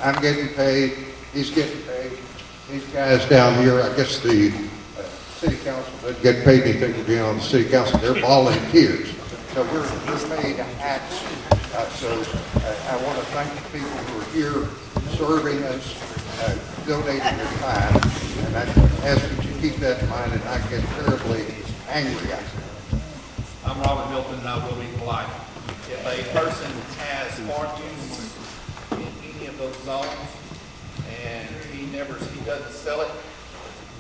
I'm getting paid, he's getting paid. These guys down here, I guess the city council doesn't get paid anything for being on the city council, they're volunteers. So we're paid hats. I want to thank the people who are here serving us, donating their time, and I ask that you keep that in mind and not get terribly angry at it. I'm Robert Milton, and I will be polite. If a person has farm use in any of those zones, and he doesn't sell it,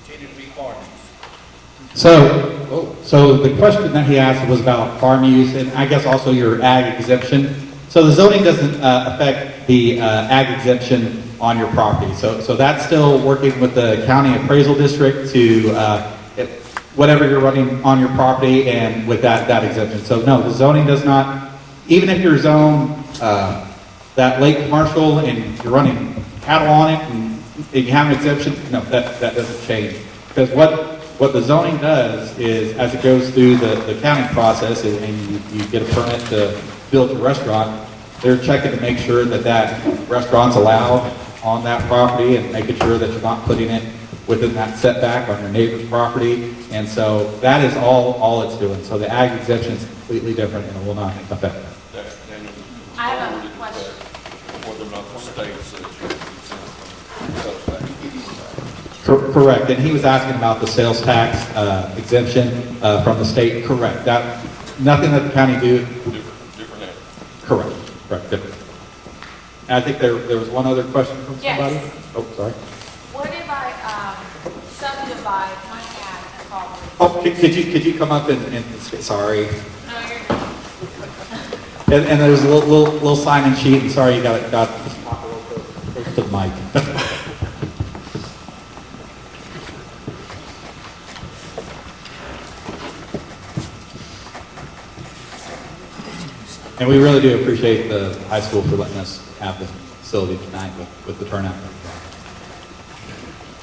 continue to be farm use. So the question that he asked was about farm use, and I guess also your ag exemption. So the zoning doesn't affect the ag exemption on your property. So that's still working with the county appraisal district to whatever you're running on your property and with that exemption. So no, the zoning does not, even if you're zoned that lake commercial and you're running cattle on it and you have an exemption, no, that doesn't change. Because what the zoning does is, as it goes through the county process and you get a permit to build a restaurant, they're checking to make sure that restaurant's allowed on that property and making sure that you're not putting it within that setback on your neighbor's property. And so that is all it's doing. So the ag exemption is completely different and it will not affect that. I have a question. Whether or not the state says you're Correct, and he was asking about the sales tax exemption from the state. Correct, that nothing that the county do. different area. Correct, different. And I think there was one other question from somebody. Yes. Oh, sorry. What if I subdivide my ag property? Oh, could you come up and sorry. No, you're And there's a little sign-in sheet. And sorry, you got just pop a little close to the mic. And we really do appreciate the high school for letting us have the facility tonight with the turnout.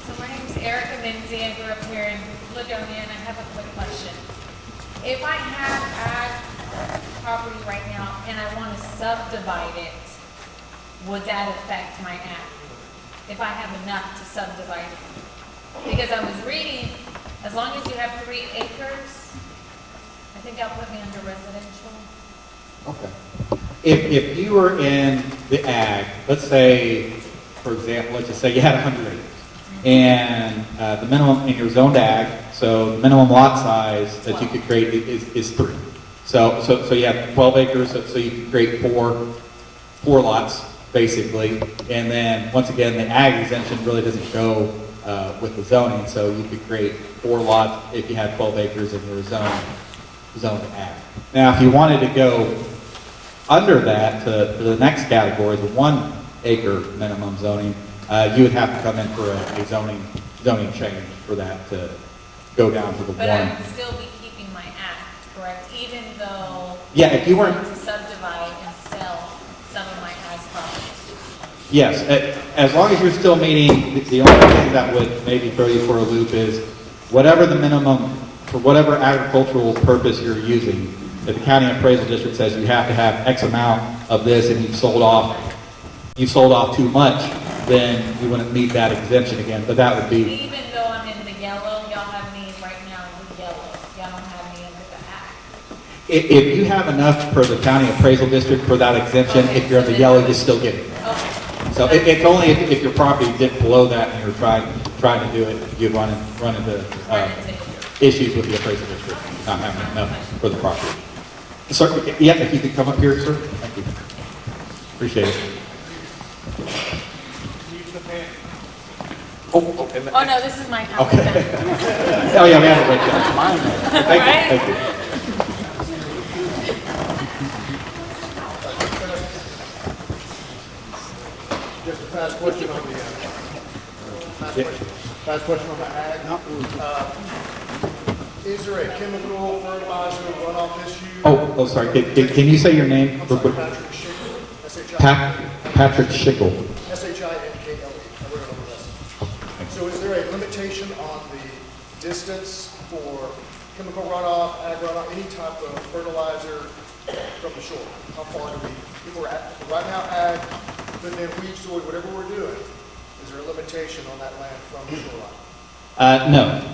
So my name is Erica Minzy. I grew up here in Ladonia, and I have a quick question. If I have ag property right now and I want to subdivide it, would that affect my ag? If I have enough to subdivide it? Because I was reading, as long as you have 3 acres, I think that'll put me under residential. Okay. If you were in the ag, let's say, for example, let's just say you had 100 acres, and the minimum in your zoned ag, so the minimum lot size that you could create is 3. So you have 12 acres, so you can create four lots basically, and then once again the ag exemption really doesn't go with the zoning, so you could create 4 lots if you had 12 acres in your zoned ag. Now, if you wanted to go under that to the next category, the 1 acre minimum zoning, you would have to come in for a zoning change for that to go down to the 1. But I would still be keeping my ag, correct? Even though Yeah, if you weren't, to subdivide and sell some of my ag properties. yes, as long as you're still meeting, the only thing that would maybe throw you for a loop is whatever the minimum, for whatever agricultural purpose you're using, if the county appraisal district says you have to have X amount of this and you've sold off too much, then you wouldn't meet that exemption again, but that would be, Even though I'm in the yellow, y'all have me right now in the yellow. Y'all don't have me under the ag. if you have enough for the county appraisal district for that exemption, if you're in the yellow, you still get it. Okay. So it's only if your property dipped below that and you're trying to do it, you'd run into, issues with the appraisal district, not having enough for the property. Sir, yeah, if you could come up here, sir. Thank you. Appreciate it. Oh, no, this is my house. Okay. Oh, yeah, we have it right there. Thank you, thank you. Just a fast question on the, fast question on the ag. Is there a chemical fertilizer runoff issue? Oh, sorry, can you say your name real quick? Patrick Schickle, S-H-I-N-K-L-E. Patrick Schickel. S-H-I-N-K-L-E. I wrote it on the list. So is there a limitation on the distance for chemical runoff, ag runoff, any type of fertilizer from the shore? How far do we, if we're at, right now ag, but then weed soy, whatever we're doing, is there a limitation on that land from the shoreline?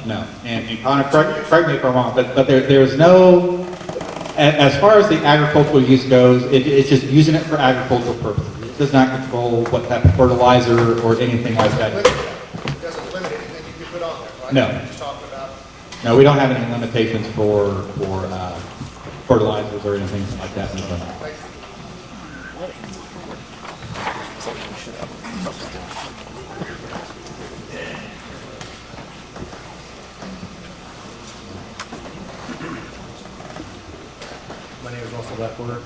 No. And Connor, correct me if I'm wrong, but there's no, as far as the agricultural use goes, it's just using it for agricultural purposes. It does not control what type of fertilizer or anything like that. It doesn't limit anything you can put on there, right? No. You're just talking about, No, we don't have any limitations for fertilizers or anything like that in the zone. like, My name is Russell Lefler.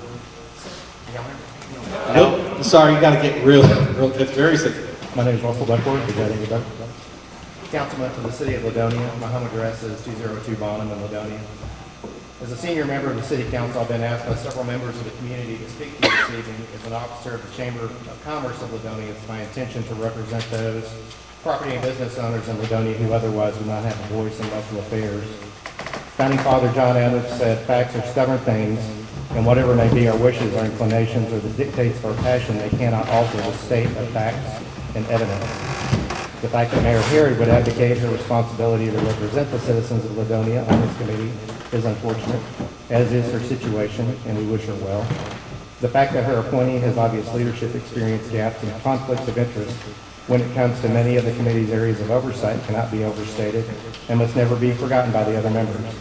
Nope, sorry, you gotta get real, it's very sensitive. My name is Russell Duckworth, presenting the councilman for the city of Ladonia. My home address is 202 Bonham in Ladonia. As a senior member of the city council, I've been asked by several members of the community to speak to you this evening. As an officer of the Chamber of Commerce of Ladonia, it's my intention to represent those property and business owners in Ladonia who otherwise would not have a voice in local affairs. Founding Father John Adams said, "Facts are stubborn things, and whatever may be our wishes, our inclinations, or the dictates of our passion, they cannot alter the state of facts and evidence." The fact that Mayor Harry would advocate her responsibility to represent the citizens of Ladonia on this committee is unfortunate, as is her situation, and we wish her well. The fact that her appointee has obvious leadership experience gaps and conflicts of interest when it comes to many of the committee's areas of oversight cannot be overstated and must never be forgotten by the other members.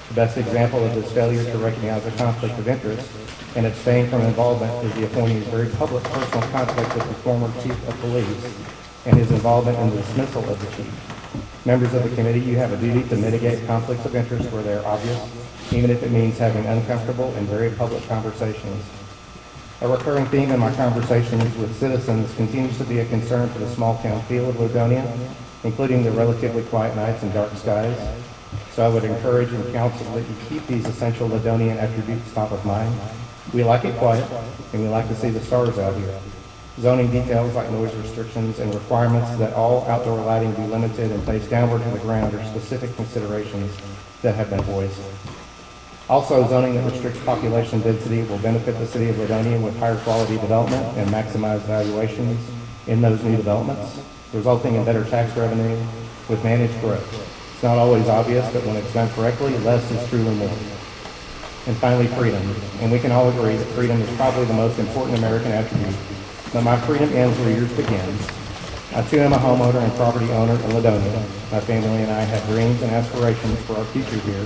The best example of this failure to recognize a conflict of interest and abstain from involvement is the appointee's very public personal conflict with the former chief of police and his involvement in the dismissal of the chief. Members of the committee, you have a duty to mitigate conflicts of interest where they are obvious, even if it means having uncomfortable and very public conversations. A recurring theme in my conversations with citizens continues to be a concern for the small town feel of Ladonia, including the relatively quiet nights and dark skies. So I would encourage and counsel that you keep these essential Ladonian attributes top of mind. We like it quiet, and we like to see the stars out here. Zoning details like noise restrictions and requirements that all outdoor lighting be limited and placed downward to the ground are specific considerations that have been voiced. Also, zoning that restricts population density will benefit the city of Ladonia with higher quality development and maximize valuations in those new developments, resulting in better tax revenue with managed growth. It's not always obvious, but when it's done correctly, less is truly more. And finally, freedom. And we can all agree that freedom is probably the most important American attribute. But my freedom ends where yours begins. I too am a homeowner and property owner in Ladonia. My family and I have dreams and aspirations for our future here,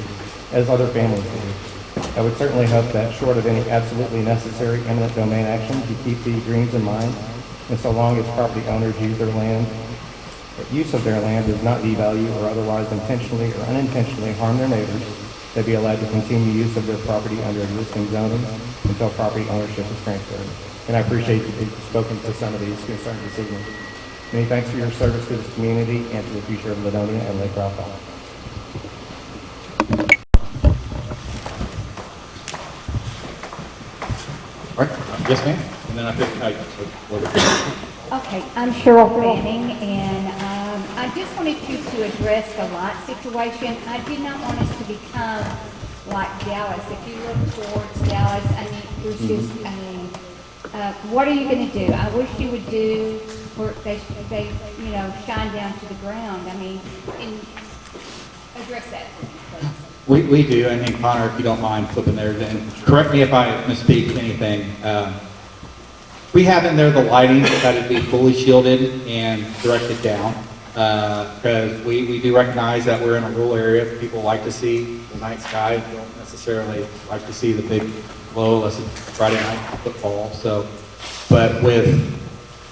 as other families do. I would certainly hope that, short of any absolutely necessary eminent domain action, you keep these dreams in mind, and so long as property owners use of their land does not devalue or otherwise intentionally or unintentionally harm their neighbors, they be allowed to continue use of their property under existing zoning until property ownership is transferred. And I appreciate that you've spoken to some of these concerns this evening. Many thanks for your service to this community and to the future of Ladonia and Lake Ralph. All right, yes, ma'am? And then I think, Okay, I'm Cheryl Fanning, and I just wanted you to address the light situation. I did not want us to become like Dallas. If you look towards Dallas, I mean, there's just, what are you going to do? I wish you would do where they shine down to the ground. I mean, and address that, please. we do, and Connor, if you don't mind flipping there, then correct me if I misspeak anything. We have in there the lighting that would be fully shielded and directed down. because we do recognize that we're in a rural area. People like to see the night sky, don't necessarily like to see the big glow unless it's Friday night football. So, but with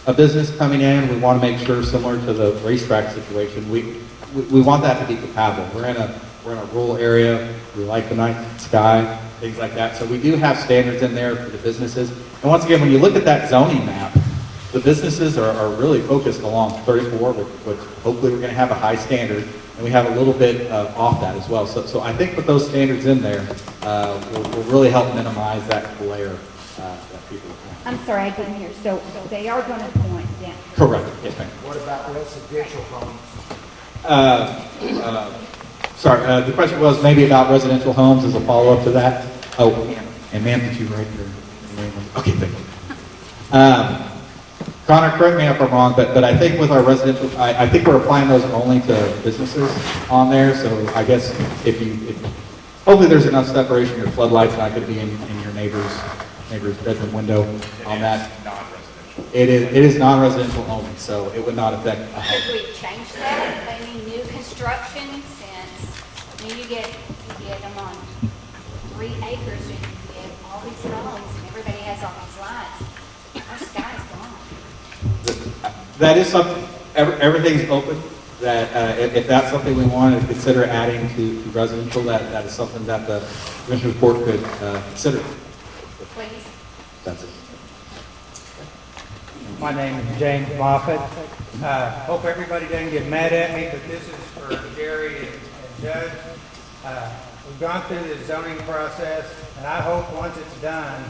a business coming in, we want to make sure, similar to the racetrack situation, we want that to be compatible. We're in a rural area. We like the night sky, things like that. So we do have standards in there for the businesses. And once again, when you look at that zoning map, the businesses are really focused along 34, which hopefully we're going to have a high standard, and we have a little bit off that as well. So I think with those standards in there, will really help minimize that glare that people have. I'm sorry, I didn't hear. So they are going to point down. Correct. Yes, ma'am. What about residential homes? Sorry, the question was maybe about residential homes as a follow-up to that. Oh, and ma'am, did you write your name? Okay, thank you. Connor, correct me if I'm wrong, but I think with our residential, I think we're applying those only to businesses on there. So I guess if hopefully there's enough separation, your floodlight's not going to be in your neighbor's bedroom window on that. It is non-residential only, so it would not affect a home. Could we change that? I mean, new construction, since, you get them on 3 acres, and you get all these homes, and everybody has all these lots. Our sky's gone. That is something, everything's open, that if that's something we want to consider adding to residential, that is something that the Commissioner's Court could consider. Please. That's it. My name is James Moffett. Hope everybody doesn't get mad at me, but this is for Gary and Judge. We've gone through the zoning process, and I hope once it's done,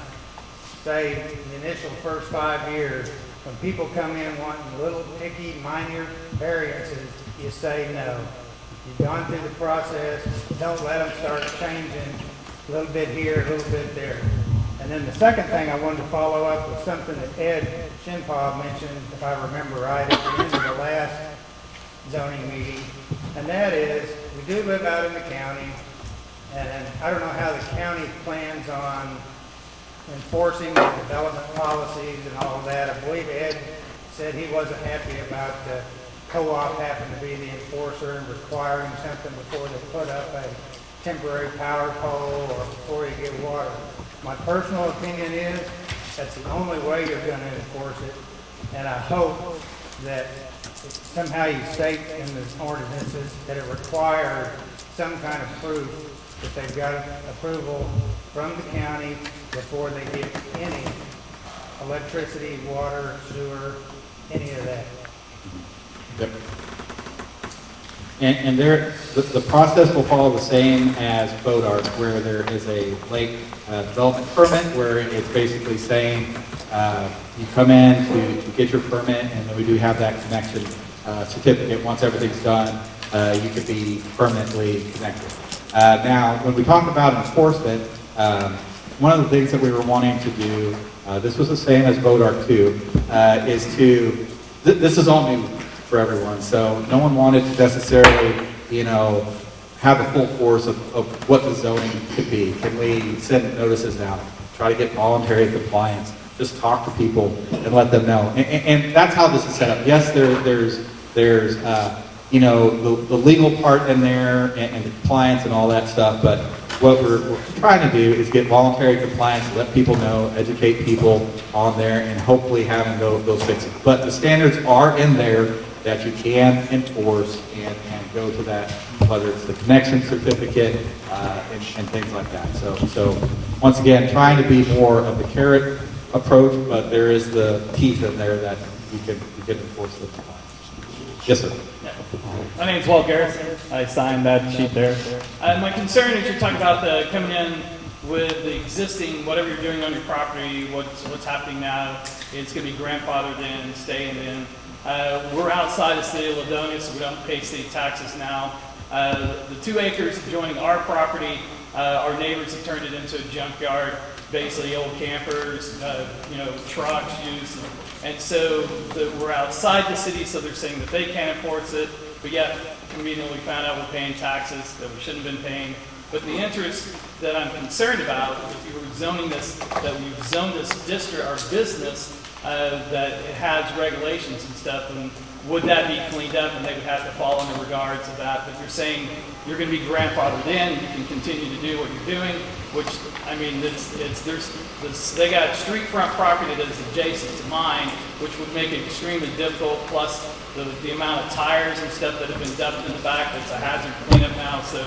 say the initial first 5 years, when people come in wanting little picky minor variances, you say no. You've gone through the process, don't let them start changing a little bit here, a little bit there. And then the second thing I wanted to follow up with something that Ed Shinpaw mentioned, if I remember right, at the end of the last zoning meeting, and that is, we do live out in the county, and I don't know how the county plans on enforcing the development policies and all of that. I believe Ed said he wasn't happy about the co-op having to be the enforcer and requiring something before they put up a temporary power pole or before you get water. My personal opinion is that's the only way you're going to enforce it, and I hope that somehow you state in the ordinances that it requires some kind of proof that they've got approval from the county before they get any electricity, water, sewer, any of that. Yep. And the process will follow the same as Bodart, where there is a lake development permit, where it's basically saying you come in to get your permit, and then we do have that connection certificate. Once everything's done, you could be permanently connected. Now, when we talk about enforcement, one of the things that we were wanting to do, this was the same as Bodart 2, is to, this is all new for everyone, so no one wanted to necessarily, have the full force of what the zoning could be. Can we send notices out, try to get voluntary compliance, just talk to people and let them know. And that's how this is set up. Yes, there's the legal part in there and the compliance and all that stuff, but what we're trying to do is get voluntary compliance, let people know, educate people on there, and hopefully having those fixes. But the standards are in there that you can enforce and go to that, whether it's the connection certificate and things like that. So once again, trying to be more of the carrot approach, but there is the teeth in there that you can enforce the compliance. Yes, sir. My name is Walt Garrison. I signed that sheet there. My concern is you're talking about coming in with the existing, whatever you're doing on your property, what's happening now, it's going to be grandfathered in, staying in. We're outside the city of Ladonia, so we don't pay city taxes now. The 2 acres adjoining our property, our neighbors have turned it into a junkyard, basically old campers, trucks used. And so we're outside the city, so they're saying that they can't enforce it, but yet conveniently found out we're paying taxes that we shouldn't have been paying. But the interest that I'm concerned about, if you were zoning this, that we've zoned this district, our business, that it has regulations and stuff, and would that be cleaned up and they would have to fall in regards to that? But you're saying you're going to be grandfathered in, you can continue to do what you're doing, which, I mean, they got street front property that is adjacent to mine, which would make it extremely difficult, plus the amount of tires and stuff that have been dumped in the back, that's a hazard cleanup now, so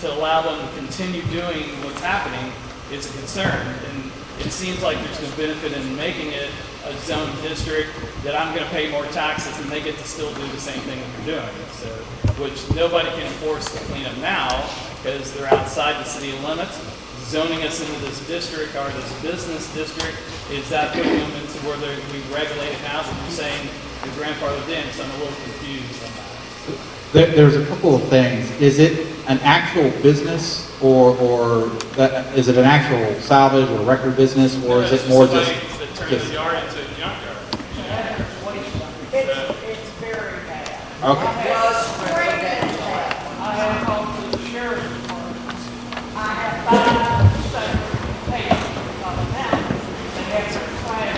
to allow them to continue doing what's happening is a concern. And it seems like there's no benefit in making it a zone district that I'm going to pay more taxes and they get to still do the same thing that they're doing. So, which nobody can enforce the cleanup now because they're outside the city limits. Zoning us into this district or this business district, is that putting them into where we regulate it now? That you're saying the grandfathered in, so I'm a little confused on that. There's a couple of things. Is it an actual business or is it an actual salvage or record business, or is it more just? That turns the yard into a junkyard. It's very bad. Okay. I have called to the sheriff's department. I have 5 separate pages on that. They have their flag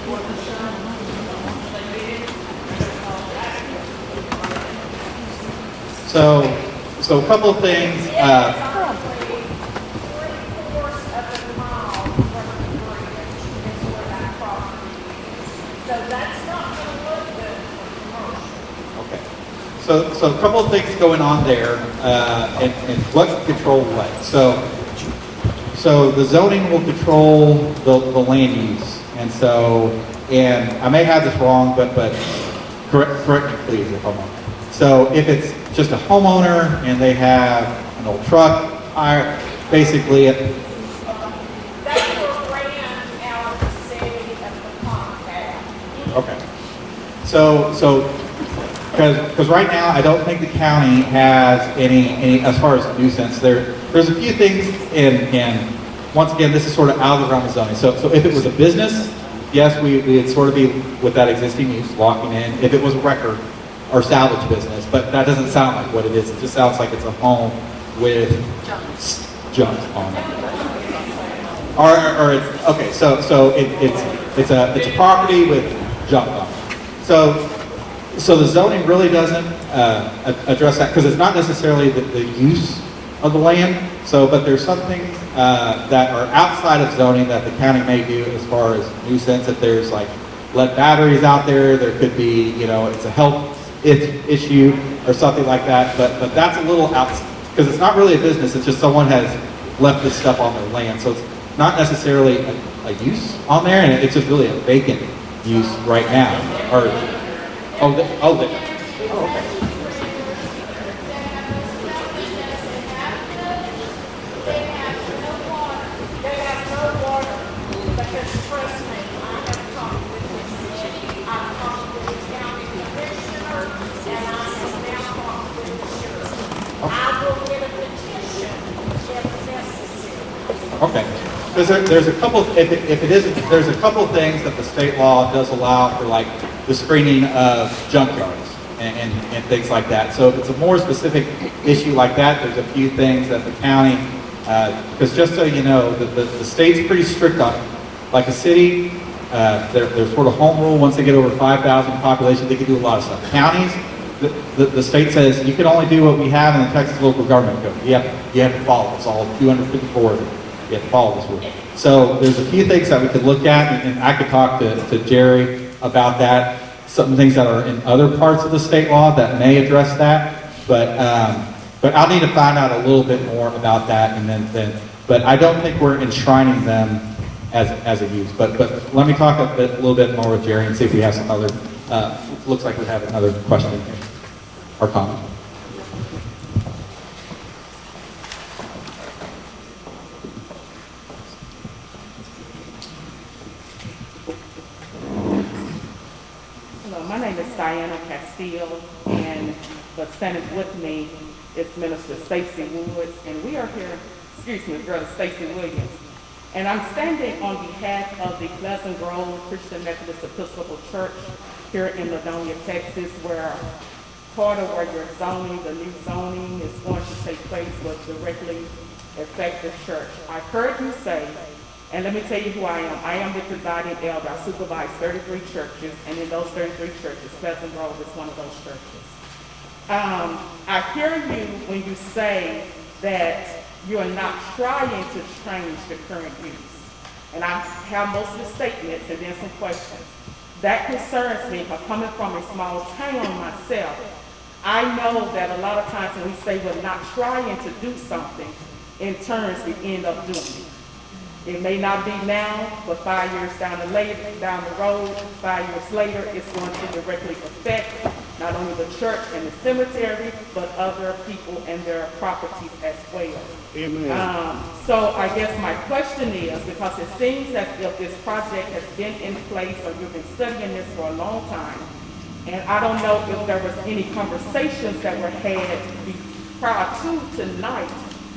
for the sheriff. They did it. So a couple of things. It's probably 3/4 of a mile from the bridge is where that property is. So that's not going to look good for commercial. Okay. So a couple of things going on there, and what control what. So the zoning will control the land use, and I may have this wrong, but correct me please if I'm wrong. So if it's just a homeowner and they have an old truck, basically They were ran out of the city of the compact. okay. So because right now I don't think the county has any as far as nuisance. There's a few things, and once again this is sort of out of the realm of zoning. So if it was a business, yes, we'd sort of be with that existing use locking in. If it was a record or salvage business, but that doesn't sound like what it is. It just sounds like it's a home with junk on it. Or it's, okay, so it's a property with junk on it. So the zoning really doesn't address that because it's not necessarily the use of the land. So, but there's some things that are outside of zoning that the county may do as far as nuisance. If there's like lead batteries out there, there could be, it's a health issue or something like that, but that's a little out, because it's not really a business, it's just someone has left this stuff on their land, so it's not necessarily a use on there, and it's just really a vacant use right now. Or, okay. Okay, because there's a couple. If it isn't, there's a couple of things that the state law does allow for, like the screening of junkyards and things like that. So if it's a more specific issue like that, there's a few things that the county, because just so you know, the state's pretty strict on it. Like a city, they're sort of home rule. Once they get over 5,000 population, they can do a lot of stuff. Counties, the state says you can only do what we have in the Texas Local Government Code. You have to follow this, all 254 of them. You have to follow this rule. So there's a few things that we could look at, and I could talk to Jerry about that. Some things that are in other parts of the state law that may address that, but I'll need to find out a little bit more about that, and but I don't think we're enshrining them as a use. But let me talk a little bit more with Jerry and see if we have some other. Looks like we have another question or comment. My name is Diana Castile, and the Senate with me is Minister Stacy Woods, and we are here, Brother Stacy Williams. And I'm standing on behalf of the Pleasant Grove Christian Methodist Episcopal Church here in Ladonia, Texas, where part of where your zoning, the new zoning is going to take place will directly affect the church. I heard you say And let me tell you who I am. I am the presiding elder. I supervise 33 churches, and in those 33 churches, Pleasant Grove is one of those churches. I hear you when you say that you are not trying to change the current use. And I have most of the statements and then some questions. That concerns me, because coming from a small town myself, I know that a lot of times when we say we're not trying to do something, in turns we end up doing it. It may not be now, but 5 years down the road, 5 years later, it's going to directly affect not only the church and the cemetery, but other people and their properties as well. Amen. So I guess my question is, because it seems as if this project has been in place or you've been studying this for a long time, and I don't know if there was any conversations that were had prior to tonight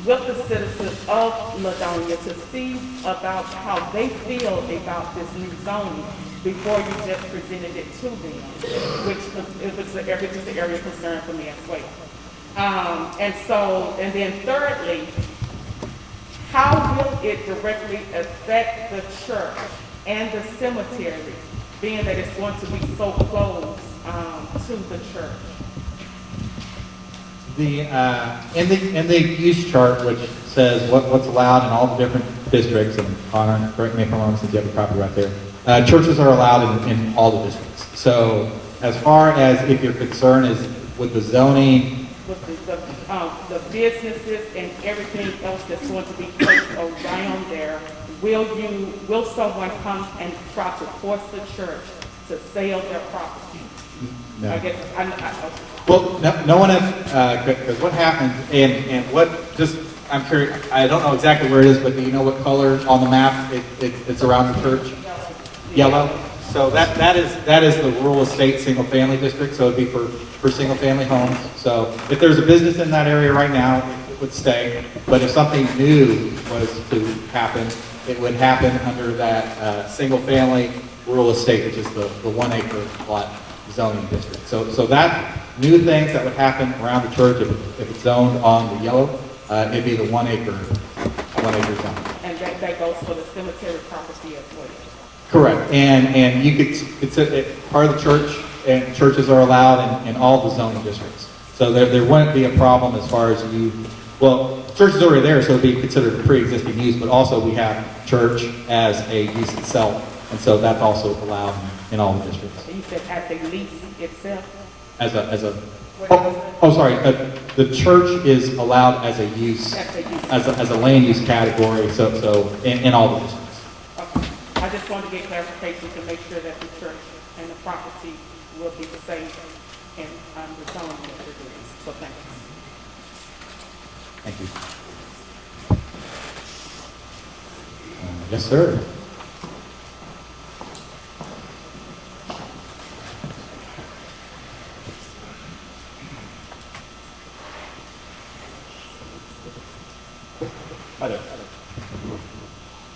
with the citizens of Ladonia to see about how they feel about this new zoning before you just presented it to them, which is an area of concern for me as well. And then thirdly, how will it directly affect the church and the cemetery, being that it's going to be so close to the church? In the use chart, which says what's allowed in all the different districts, and Connor, correct me if I'm wrong, since you have a copy right there, churches are allowed in all the districts. So as far as if your concern is with the zoning, With the businesses and everything else that's going to be placed around there, will someone come and try to force the church to sell their property? no. I guess, Well, no one has, because what happens, and what, just, I'm curious, I don't know exactly where it is, but do you know what color on the map it's around the church? Yellow? So that is the rural estate single-family district, so it'd be for single-family homes. So if there's a business in that area right now, it would stay, but if something new was to happen, it would happen under that single-family rural estate, which is the 1 acre lot zoning district. So that new things that would happen around the church, if it's zoned on the yellow, it'd be the 1 acre zone. and that goes for the cemetery property as well. Correct, and you could, it's part of the church, and churches are allowed in all the zoning districts. So there wouldn't be a problem as far as church is already there, so it'd be considered a pre-existing use, but also we have church as a use itself, and so that's also allowed in all the districts. And you said as a lease itself? The church is allowed as a use, as a land use category, so in all the districts. Okay. I just wanted to get clarification to make sure that the church and the property will be safe and the zoning that we're doing. So thank you. Thank you. Yes, sir.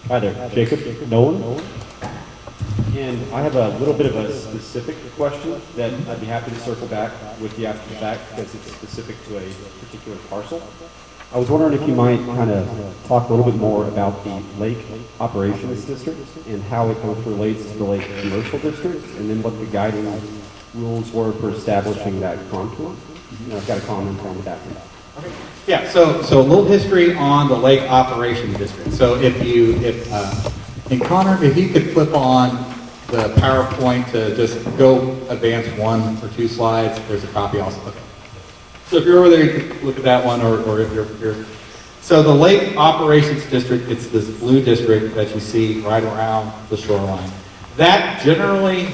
Hi there, Jacob Nolan. And I have a little bit of a specific question that I'd be happy to circle back with you after the fact because it's specific to a particular parcel. I was wondering if you might kind of talk a little bit more about the Lake Operations District and how it both relates to the Lake Commercial District and then what the guiding rules were for establishing that contour. And I've got a comment on that. Yeah, so a little history on the Lake Operations District. So and Connor, if you could flip on the PowerPoint to just go advance 1 or 2 slides, there's a copy also. Okay. So if you're over there, you can look at that one, or if you're here. So the Lake Operations District, it's this blue district that you see right around the shoreline. That generally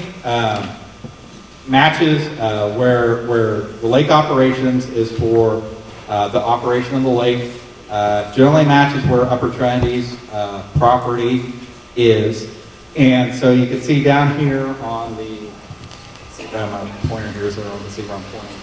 matches where the lake operations is for the operation of the lake, generally matches where Upper Trinity's property is. And so you can see down here on the, my pointer here so I can see where I'm pointing.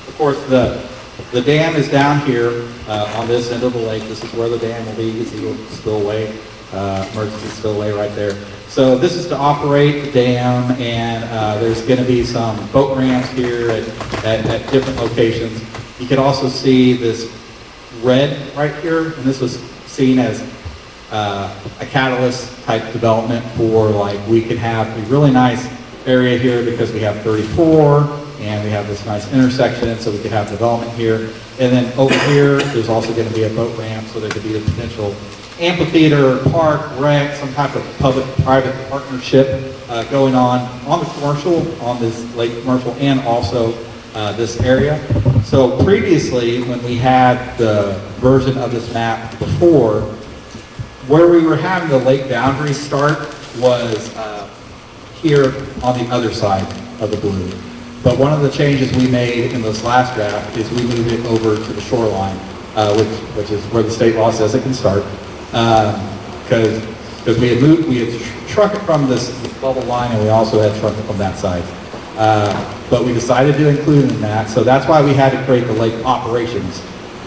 Of course, the dam is down here on this end of the lake. This is where the dam will be. You can see the spillway, emergency spillway right there. So this is to operate the dam, and there's going to be some boat ramps here at different locations. You can also see this red right here, and this was seen as a catalyst type development for like, we could have a really nice area here because we have 34 and we have this nice intersection, so we could have development here. And then over here, there's also going to be a boat ramp, so there could be a potential amphitheater, park, rec, some type of public-private partnership going on the commercial, on this lake commercial, and also this area. So previously, when we had the version of this map before, where we were having the lake boundary start was here on the other side of the blue. But one of the changes we made in this last draft is we moved it over to the shoreline, which is where the state law says it can start. Because we had shrunk it from this bubble line, and we also had shrunk it from that side. But we decided to include in that, so that's why we had to create the Lake Operations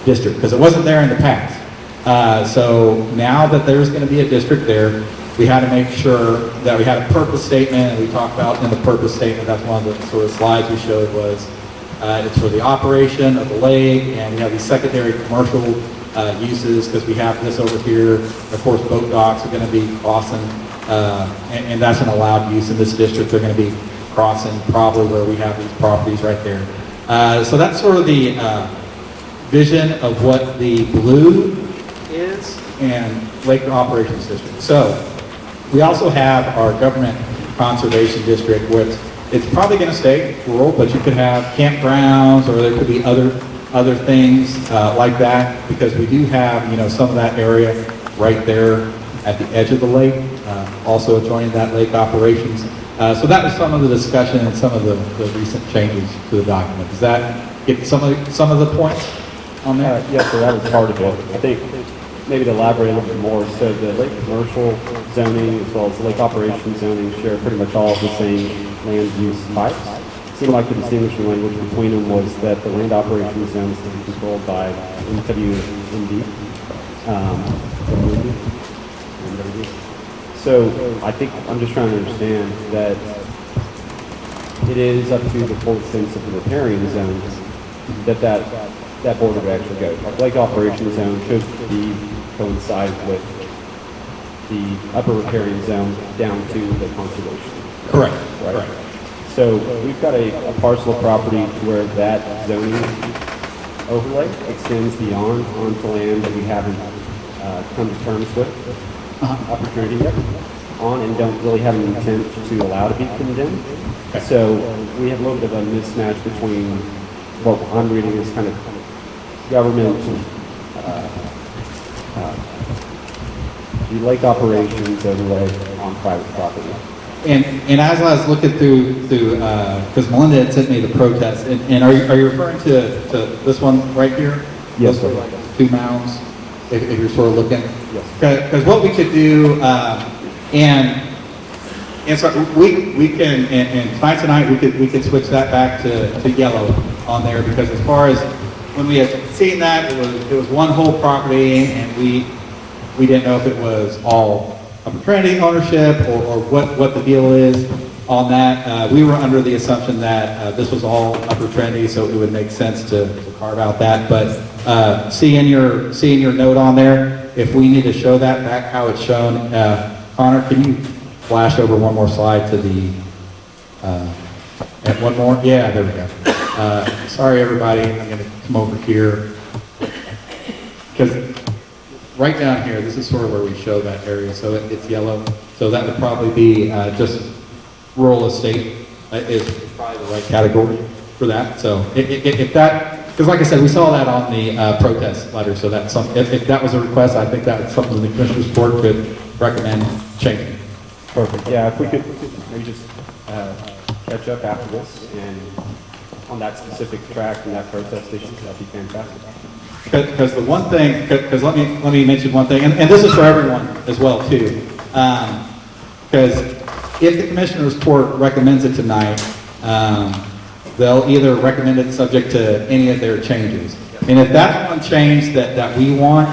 District, because it wasn't there in the past. So now that there's going to be a district there, we had to make sure that we had a purpose statement, and we talked about in the purpose statement, that's one of the sort of slides we showed was, it's for the operation of the lake, and we have these secondary commercial uses, because we have this over here. Of course, boat docks are going to be crossing, and that's an allowed use in this district. They're going to be crossing probably where we have these properties right there. So that's sort of the vision of what the blue is and Lake Operations District. So we also have our Government Conservation District, which it's probably going to stay rural, but you could have campgrounds, or there could be other things like that, because we do have, some of that area right there at the edge of the lake, also adjoining that lake operations. So that was some of the discussion and some of the recent changes to the document. Does that get some of the points on there? Yes, sir, that was part of it. I think maybe to elaborate a little bit more, so the lake commercial zoning as well as the lake operations zoning share pretty much all of the same land use types. It seemed like the distinguishing language between them was that the land operations zone is to be controlled by MWMD. So I think I'm just trying to understand that it is up to the full extent of the riparian zones that border would actually go. Our lake operations zone should coincide with the upper riparian zone down to the conservation. Correct. Right. Correct. So we've got a parcel of property where that zoning overlay extends beyond onto land that we haven't come to terms with opportunity yet on, and don't really have an intent to allow to be condemned. Okay. So we have a little bit of a mismatch between what I'm reading as kind of government the lake operations overlay on private property. And as I was looking through, because Melinda had sent me the protest, and are you referring to this one right here? Yes, sir. Two mounds, if you're sort of looking? Yes. Because what we could do, and so we can, and tonight we could switch that back to yellow on there, because as far as when we had seen that, it was one whole property, and we didn't know if it was all a fraternity ownership or what the deal is on that. We were under the assumption that this was all a fraternity, so it would make sense to carve out that. But seeing your note on there, if we need to show that back how it's shown, Connor, can you flash over one more slide to the and one more? Yeah, there we go. Sorry, everybody. I'm going to come over here because right down here, this is sort of where we show that area. So it's yellow. So that would probably be just rural estate is probably the right category for that. So if that, because like I said, we saw that on the protest letter. So that's something. If that was a request, I think that's something the Commissioner's Board could recommend changing. Perfect. Yeah, if we could maybe just catch up after this and on that specific track and that protest issue, that'd be fantastic. Because the one thing, because let me mention one thing, and this is for everyone as well too. Because if the Commissioner's Report recommends it tonight, they'll either recommend it subject to any of their changes. And if that's one change that we want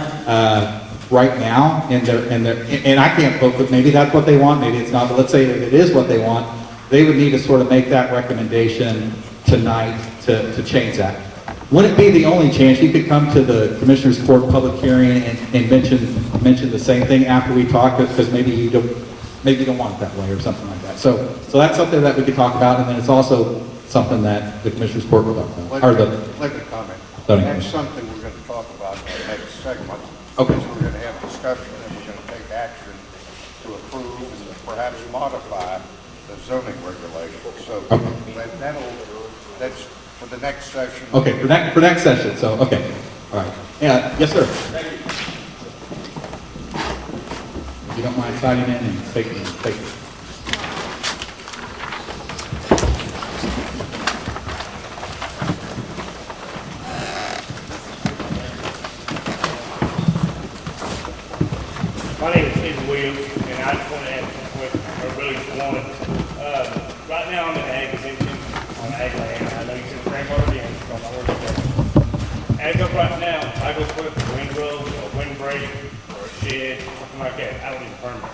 right now, and I can't vote, but maybe that's what they want, maybe it's not. But let's say that it is what they want, they would need to sort of make that recommendation tonight to change that. Wouldn't it be the only chance you could come to the Commissioners Court public hearing and mention the same thing after we talk, because maybe you don't want it that way or something like that. So that's something that we could talk about, and then it's also something that the Commissioners Court will talk about, or Let me comment. Zoning That's commission. something we're going to talk about in the next segment. Okay. We're going to have discussion and we're going to take action to approve and perhaps modify the zoning regulations. So that's for the next session. Okay, for next session, so, okay, all right. Yeah, yes, sir. Thank you. If you don't mind signing in and taking it. My name is Stephen Williams, and I just want to ask a question, or really just wanted. Right now, I'm in ag exemption on ag land. I know you said grandfather again, so I'm working there. As of right now, I go put a windrow, a windbreak, or a shed, something like that. I don't need a permit.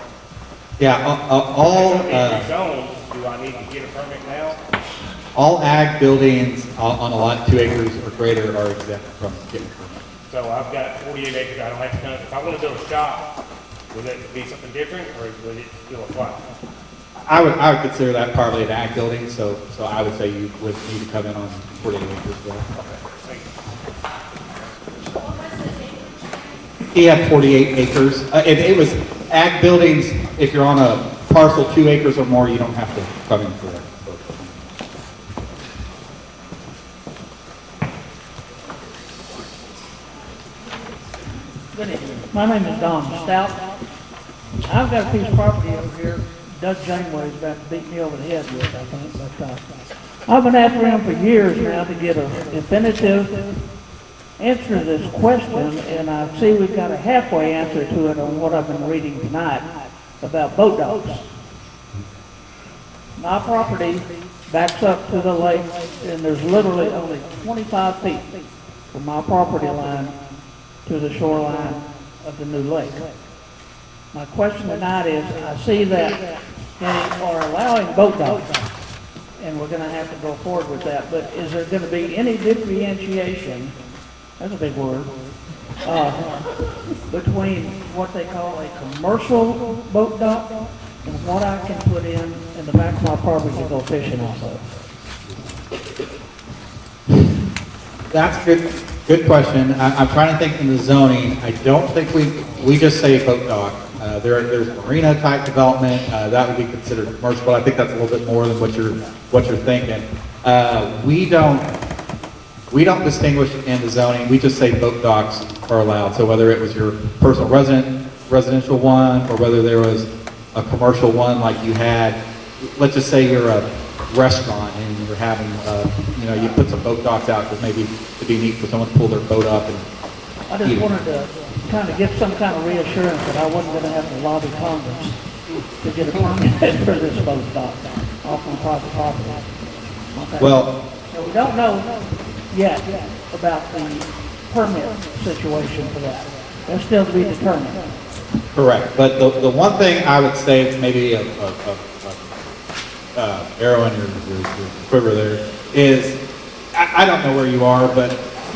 Yeah, Do I need to get a permit now? all ag buildings on a lot 2 acres or greater are exempt from getting a permit. So I've got 48 acres. I don't have to come. If I want to build a shop, would it be something different, or would it still apply? I would consider that partly an ag building, so I would say you would need to come in on 48 acres as well. He had 48 acres. And it was ag buildings, if you're on a parcel 2 acres or more, you don't have to come in for that. Good evening. My name is Don Stout. I've got a piece of property over here. Doug Janeway's about to beat me over the head with, I think, but I've been after him for years now to get a definitive answer to this question, and I see we've got a halfway answer to it on what I've been reading tonight about boat docks. My property backs up to the lake, and there's literally only 25 feet from my property line to the shoreline of the new lake. My question tonight is, I see that they are allowing boat docks, and we're going to have to go forward with that, but is there going to be any differentiation, that's a big word, between what they call a commercial boat dock and what I can put in the back of my property to go fishing off of? That's a good question. I'm trying to think in the zoning. I don't think we just say boat dock. There's marina type development, that would be considered commercial, but I think that's a little bit more than what you're thinking. We don't distinguish in the zoning. We just say boat docks are allowed. So whether it was your personal residential one, or whether there was a commercial one like you had, let's just say you're a restaurant and you're having, you put some boat docks out because maybe it'd be neat for someone to pull their boat up and I just wanted to kind of get some kind of reassurance that I wasn't going to have to lobby Congress to get a permit for this boat dock off on private property. Okay. Well, So we don't know yet about the permit situation for that. That's still to be determined. correct. But the one thing I would say is maybe a arrow in your quiver there is, I don't know where you are, but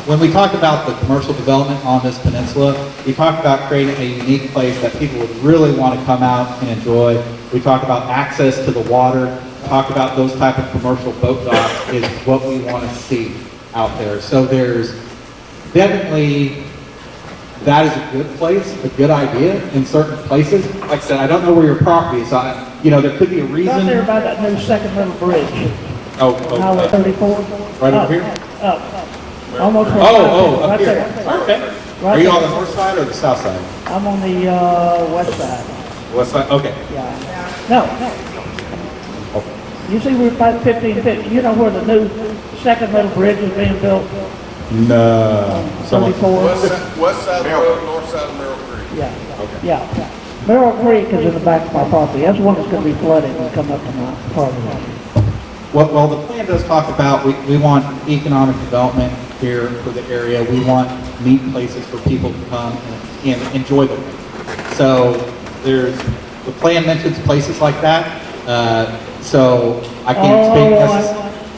when we talk about the commercial development on this peninsula, we talk about creating a unique place that people would really want to come out and enjoy. We talk about access to the water, talk about those type of commercial boat docks is what we want to see out there. So there's definitely, that is a good place, a good idea in certain places. Like I said, I don't know where your property is, so there could be a reason. Right there by that new second little bridge. Highway 34. Right over here? Almost. Up right here. there. Okay. Right Are you on there. the north side or the south side? I'm on the west side. West side, okay. Yeah. No. You see, we're about 15 feet. You know where the new second little bridge is being built? No. 34. West side of the road, north side of Merrill Creek. Yeah. Okay. Yeah. Merrill Creek is in the back of my property. That's one that's going to be flooded and come up to my property line. Well, the plan does talk about, we want economic development here for the area. We want neat places for people to come and enjoy the lake. So the plan mentions places like that. So I can't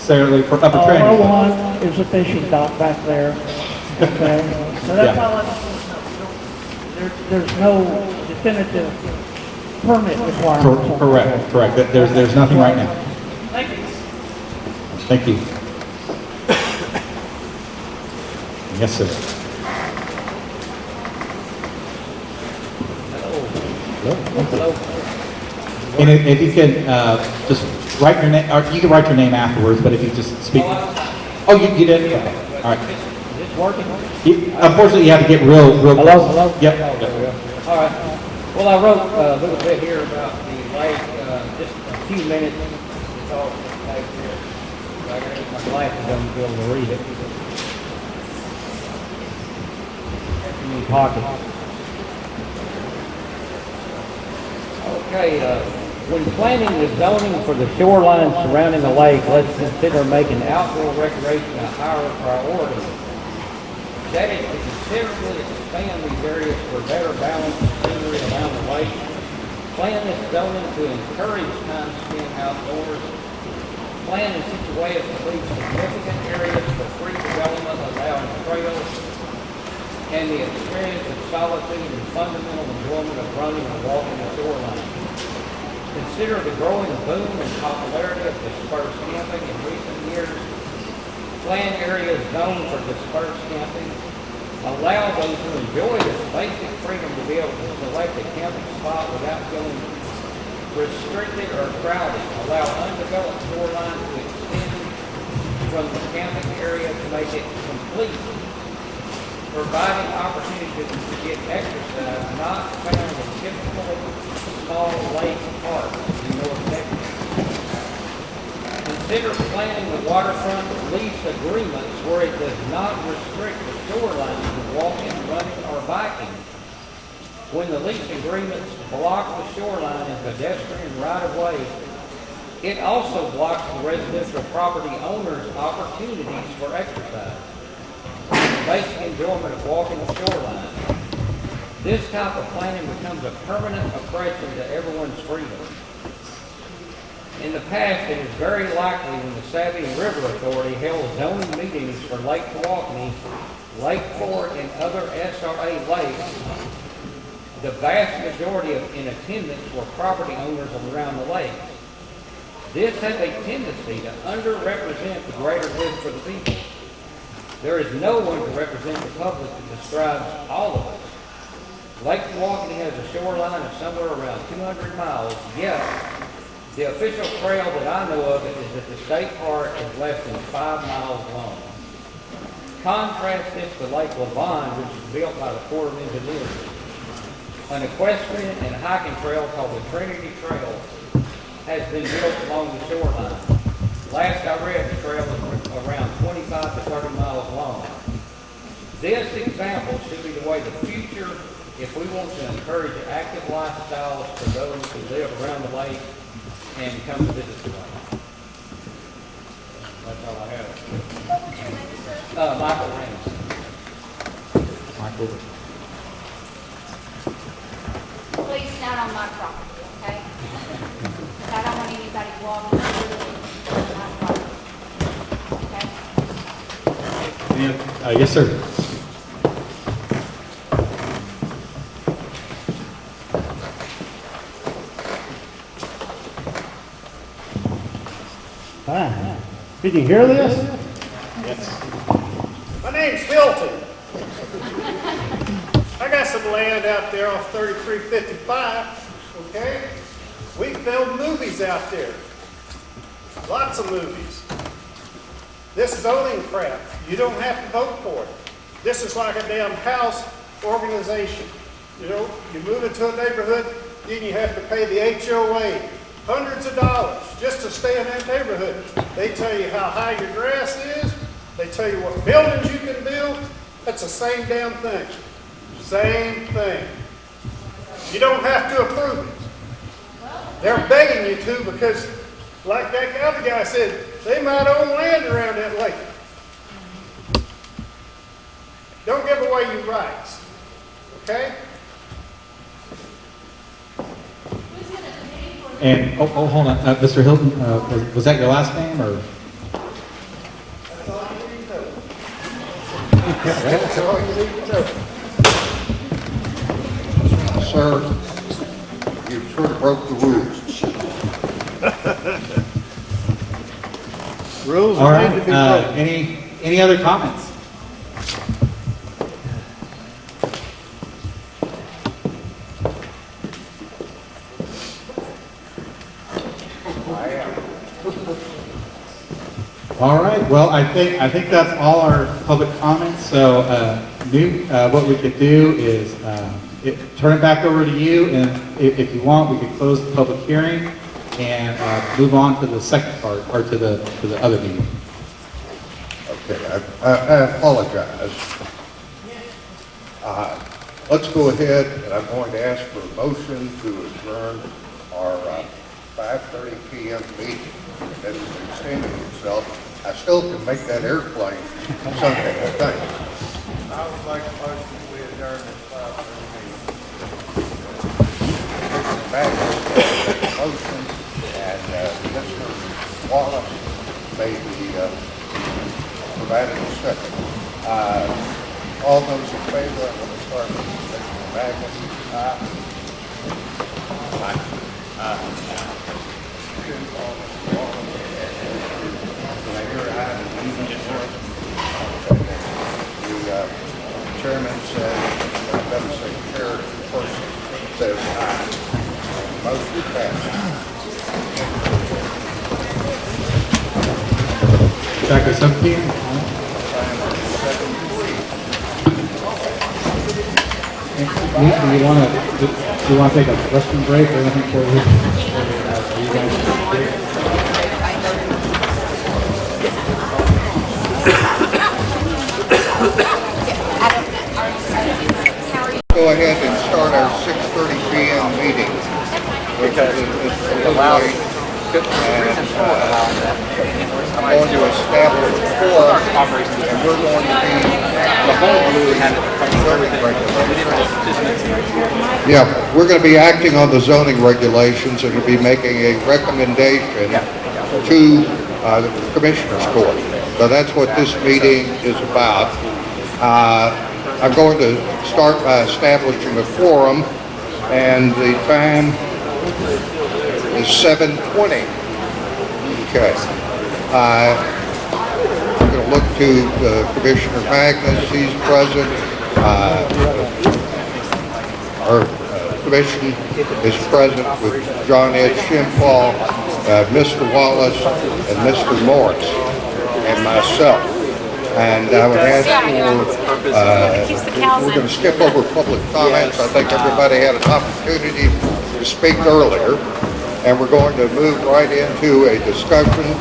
necessarily for upper All I training. want is a fishing dock back there, okay? So that's Yeah. all I want. There's no definitive permit requirement. Correct. There's nothing right now. Thank you. Thank you. Yes, sir. And if you can, just write your name, or you can write your name afterwards, but if you just speak. Oh, you did? Okay. All right. Is this working? Unfortunately, you have to get real close. Hello? Yep. All right. Well, I wrote a little bit here about the lake, just a few minutes. It's all back here. I gotta get my glasses on to be able to read it. In your pocket. Okay, when planning the zoning for the shoreline surrounding the lake, let's consider making outdoor recreation a higher priority. That is to considerably expand these areas for better balanced scenery around the lake. Plan this zoning to encourage time spent outdoors. Plan in such a way as to leave significant areas for free development, allowing trails and the experience of solitude and fundamental enjoyment of running or walking the shoreline. Consider the growing boom and popularity of dispersed camping in recent years. Plan areas zoned for dispersed camping. Allow those who enjoy this basic freedom to be able to select a camping spot without feeling restricted or crowded. Allow undeveloped shoreline to extend from the camping area to make it complete. Providing opportunities to get exercise not found in typical small lake parks in North Texas. Consider planning the waterfront lease agreements where it does not restrict the shoreline to walking, running, or biking. When the lease agreements block the shoreline and pedestrian right-of-way, it also blocks the residential property owners' opportunities for exercise. Basic enjoyment of walking the shoreline. This type of planning becomes a permanent oppression to everyone's freedom. In the past, it is very likely when the Sabine River Authority held zoning meetings for Lake Kewaukené, Lake Fork, and other SRA lakes, the vast majority in attendance were property owners around the lake. This has a tendency to underrepresent the greater good for the people. There is no one to represent the public that describes all of us. Lake Kewaukené has a shoreline of somewhere around 200 miles, yet the official trail that I know of is that the state park is less than 5 miles long. Contrast this to Lake Lavon, which is built by the Corps of Engineers. An equestrian and hiking trail called the Trinity Trail has been built along the shoreline. Last I read, the trail is around 25 to 30 miles long. This example should be the way the future if we want to encourage active lifestyles for those who live around the lake and come to visit the lake. That's all I have. Michael Ramsey. Michael. Please not on my property, okay? I don't want anybody walking through my property, okay? Yes, sir. Hi. Did you hear this? Yes. My name's Hilton. I got some land out there off 3355, okay? We filmed movies out there. Lots of movies. This zoning crap. You don't have to vote for it. This is like a damn house organization. You know, you move into a neighborhood, then you have to pay the HOA hundreds of dollars just to stay in that neighborhood. They tell you how high your grass is. They tell you what buildings you can build. That's the same damn thing. Same thing. You don't have to approve it. They're begging you to because, like that other guy said, they might own land around that lake. Don't give away your rights. Okay? And, hold on, Mr. Hilton, was that your last name, or? That's all you need to know. Sir, you sort of broke the rules. Rules All are right, made to be broken. any other comments? All right, well, I think that's all our public comments, so, what we could do is, turn it back over to you, and if you want, we could close the public hearing and, move on to the second part, or to the other meeting. Okay, I apologize. Let's go ahead, and I'm going to ask for a motion to adjourn our 5:30 PM meeting. That is extending itself. I still can make that airplane Sunday, I think. I would like a motion to adjourn this 5:30 meeting. Mr. Magnus made a motion, and Mr. Wallace made the provided a second. All those in favor, I'm going to start with Mr. Magnus. Can I hear aye? The chairman says, I better say chairperson says aye. Motion passed. Back to 17. Do you want to take a restroom break or anything for you? Are you guys break? Go ahead and start our 6:30 PM meeting. Because it's a little late. And I'm going to establish a quorum, and we're going to be the whole zoning regulations. Yeah, we're going to be acting on the zoning regulations and we'll be making a recommendation to the Commissioners Court. So that's what this meeting is about. I'm going to start by establishing a quorum, and the time is 7:20. Okay. I'm going to look to Commissioner Magnus. He's present. Our commission is present with John Ed Shimpaw, Mr. Wallace, and Mr. Morris, and myself. And I would ask for, we're going to skip over public comments. I think everybody had an opportunity to speak earlier. And we're going to move right into a discussion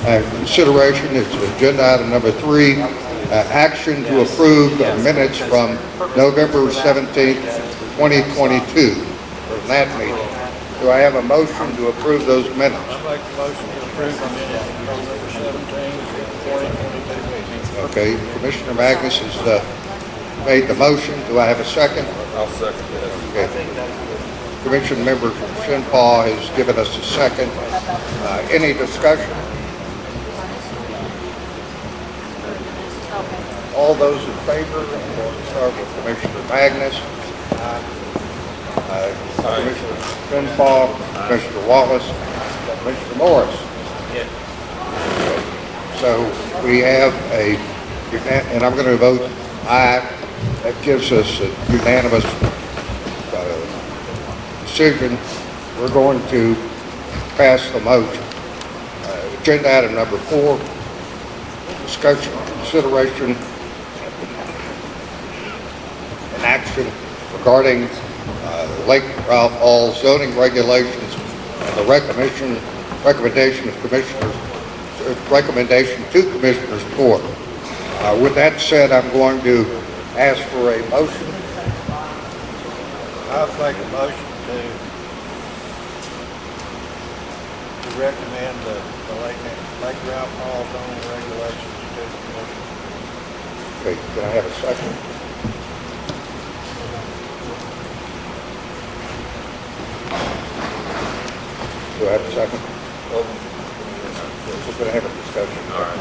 and consideration. It's agenda item number 3, action to approve the minutes from November 17th, 2022, from that meeting. Do I have a motion to approve those minutes? I'd like a motion to approve the minutes from November 17th, 2022 meeting. Okay, Commissioner Magnus has made the motion. Do I have a second? I'll second that. Okay. Commission member Shimpaw has given us a second. Any discussion? All those in favor, I'm going to start with Commissioner Magnus. Commissioner Shimpaw, Commissioner Wallace, Commissioner Morris. So we have and I'm going to vote aye. That gives us a unanimous decision. We're going to pass the motion. Agenda item number 4, discussion, consideration, and action regarding Lake Ralph Hall zoning regulations and the recommendation to Commissioners Court. With that said, I'm going to ask for a motion. I'd like a motion to recommend the Lake Ralph Hall zoning regulations to the commission. Okay, can I have a second? Do I have a second? We're going to have a discussion. All right.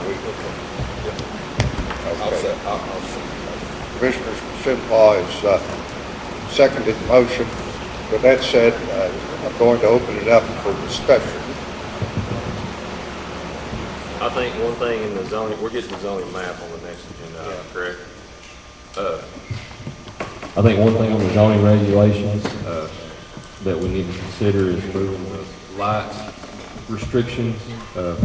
Okay. Commissioner Shinpaw has seconded the motion. With that said, I'm going to open it up for discussion. I think one thing in the zoning, we're getting the zoning map on the next agenda, correct? I think one thing on the zoning regulations, that we need to consider is moving the lights restrictions,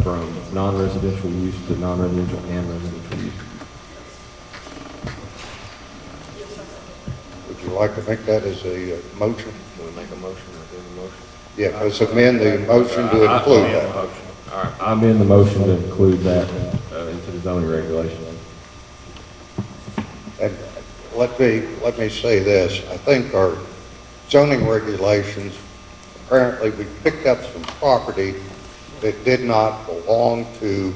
from non-residential use to non-residential and residential use. Would you like to make that as a motion? Can we make a motion or do the motion? Yeah, let's amend the motion to include that. All right. I'm in the motion to include that, into the zoning regulations. And let me say this, I think our zoning regulations, apparently we picked up some property that did not belong to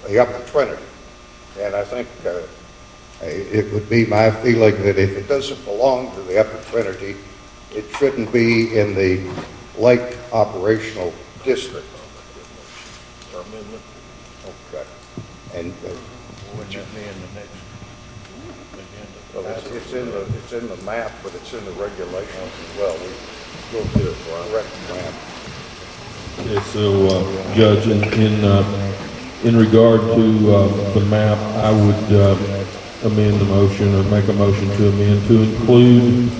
the Upper Trinity. And I think it would be my feeling that if it doesn't belong to the Upper Trinity, it shouldn't be in the lake operational district. Amendment. Okay. And Wouldn't that be in the next agenda? well, it's in the map, but it's in the regulations as well. We'll do it for our correct map. Okay, so, Judge, in regard to the map, I would amend the motion or make a motion to amend to include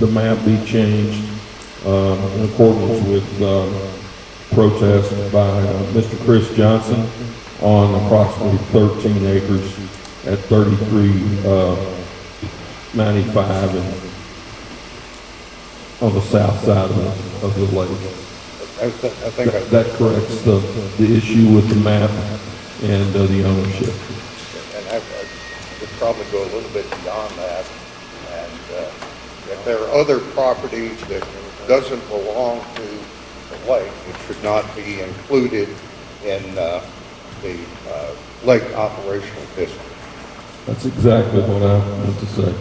the map be changed in accordance with protest by Mr. Chris Johnson on approximately 13 acres at 3395 and on the south side of the lake. I think that corrects the issue with the map and the ownership. And I would probably go a little bit beyond that. And if there are other properties that doesn't belong to the lake, it should not be included in the lake operational district. That's exactly what I meant to say.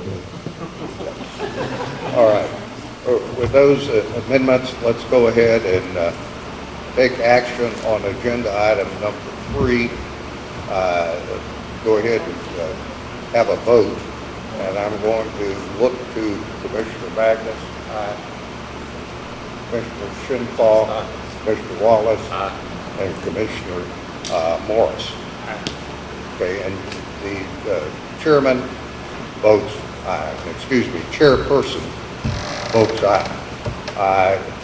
All right. With those amendments, let's go ahead and take action on agenda item number 3. Go ahead and have a vote. And I'm going to look to Commissioner Magnus. Aye. Commissioner Shinpaw. Commissioner Wallace. Aye. And Commissioner Morris. Okay, and the chairman votes aye. Excuse me, chairperson votes aye.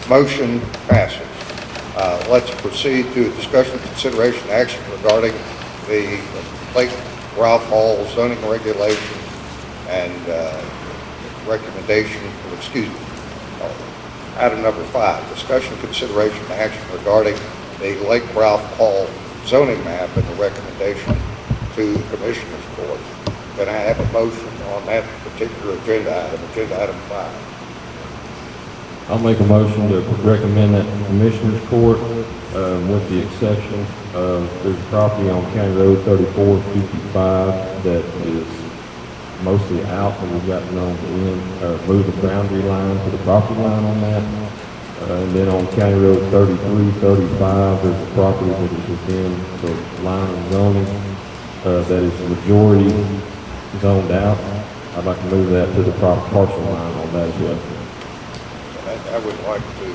Motion passes. Let's proceed to discussion, consideration, action regarding the Lake Ralph Hall zoning regulations and recommendation, item number 5, discussion, consideration, action regarding the Lake Ralph Hall zoning map and the recommendation to the Commissioners Court. Can I have a motion on that particular agenda item 5? I'll make a motion to recommend that to Commissioners Court, with the exception of there's property on County Road 3455 that is mostly out, and we've got to move the boundary line to the property line on that. And then on County Road 3335, there's a property that is within the line of zoning that is majority zoned out. I'd like to move that to the proper parcel line on that as well. I would like to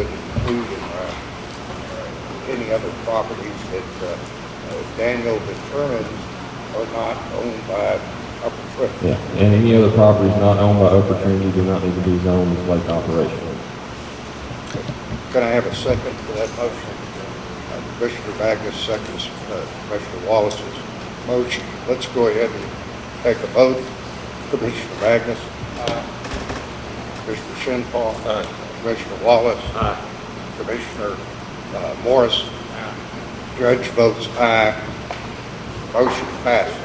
include in any other properties that Daniel determines are not owned by Upper Trinity. Yeah, and any other properties not owned by Upper Trinity do not need to be zoned as lake operational. Can I have a second for that motion? Commissioner Magnus seconds Commissioner Wallace's motion. Let's go ahead and take a vote. Commissioner Magnus. Aye. Commissioner Shinpaw. Aye. Commissioner Wallace. Aye. Commissioner Morris. Aye. Judge votes aye. Motion passes.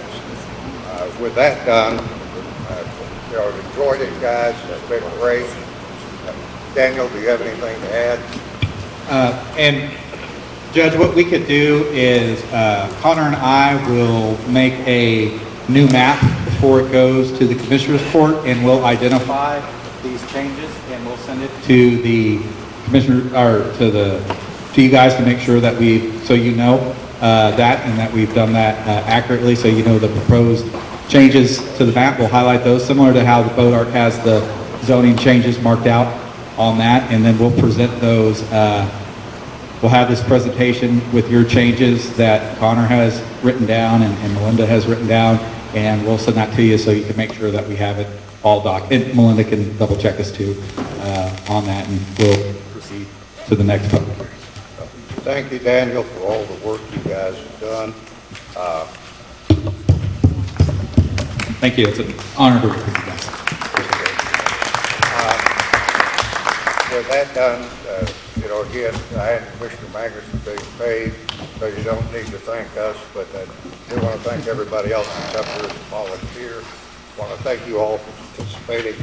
With that done, I've enjoyed it, guys. It's been great. Daniel, do you have anything to add? And Judge, what we could do is Connor and I will make a new map before it goes to the Commissioners Court, and we'll identify these changes, and we'll send it to the commissioner or to you guys to make sure that so you know. that and that we've done that accurately, so you know the proposed changes to the map. We'll highlight those, similar to how the Boat Arc has the zoning changes marked out on that, and then we'll present those. We'll have this presentation with your changes that Connor has written down and Melinda has written down, and we'll send that to you so you can make sure that we have it all and Melinda can double check us too on that, and we'll proceed to the next public hearing. Thank you, Daniel, for all the work you guys have done. Thank you. It's an honor to work with you guys. With that done, again, I and Commissioner Magnus are being paid, so you don't need to thank us, but I do want to thank everybody else that's up here as a volunteer. I want to thank you all for participating.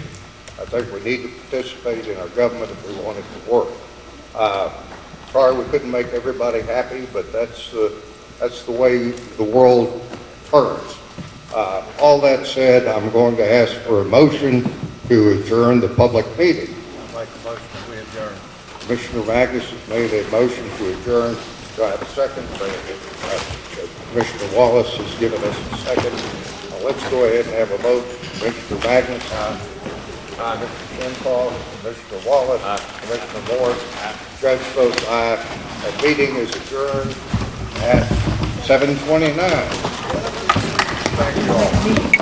I think we need to participate in our government if we want it to work. Sorry we couldn't make everybody happy, but that's the way the world turns. All that said, I'm going to ask for a motion to adjourn the public meeting. I'll make a motion to adjourn. Commissioner Magnus has made a motion to adjourn. Do I have a second? Commissioner Wallace has given us a second. Now let's go ahead and have a vote. Commissioner Magnus. Mr. Shinpaul. Commissioner Wallace. Commissioner Morris. Judge votes aye. That meeting is adjourned at 7:29. Thank you all.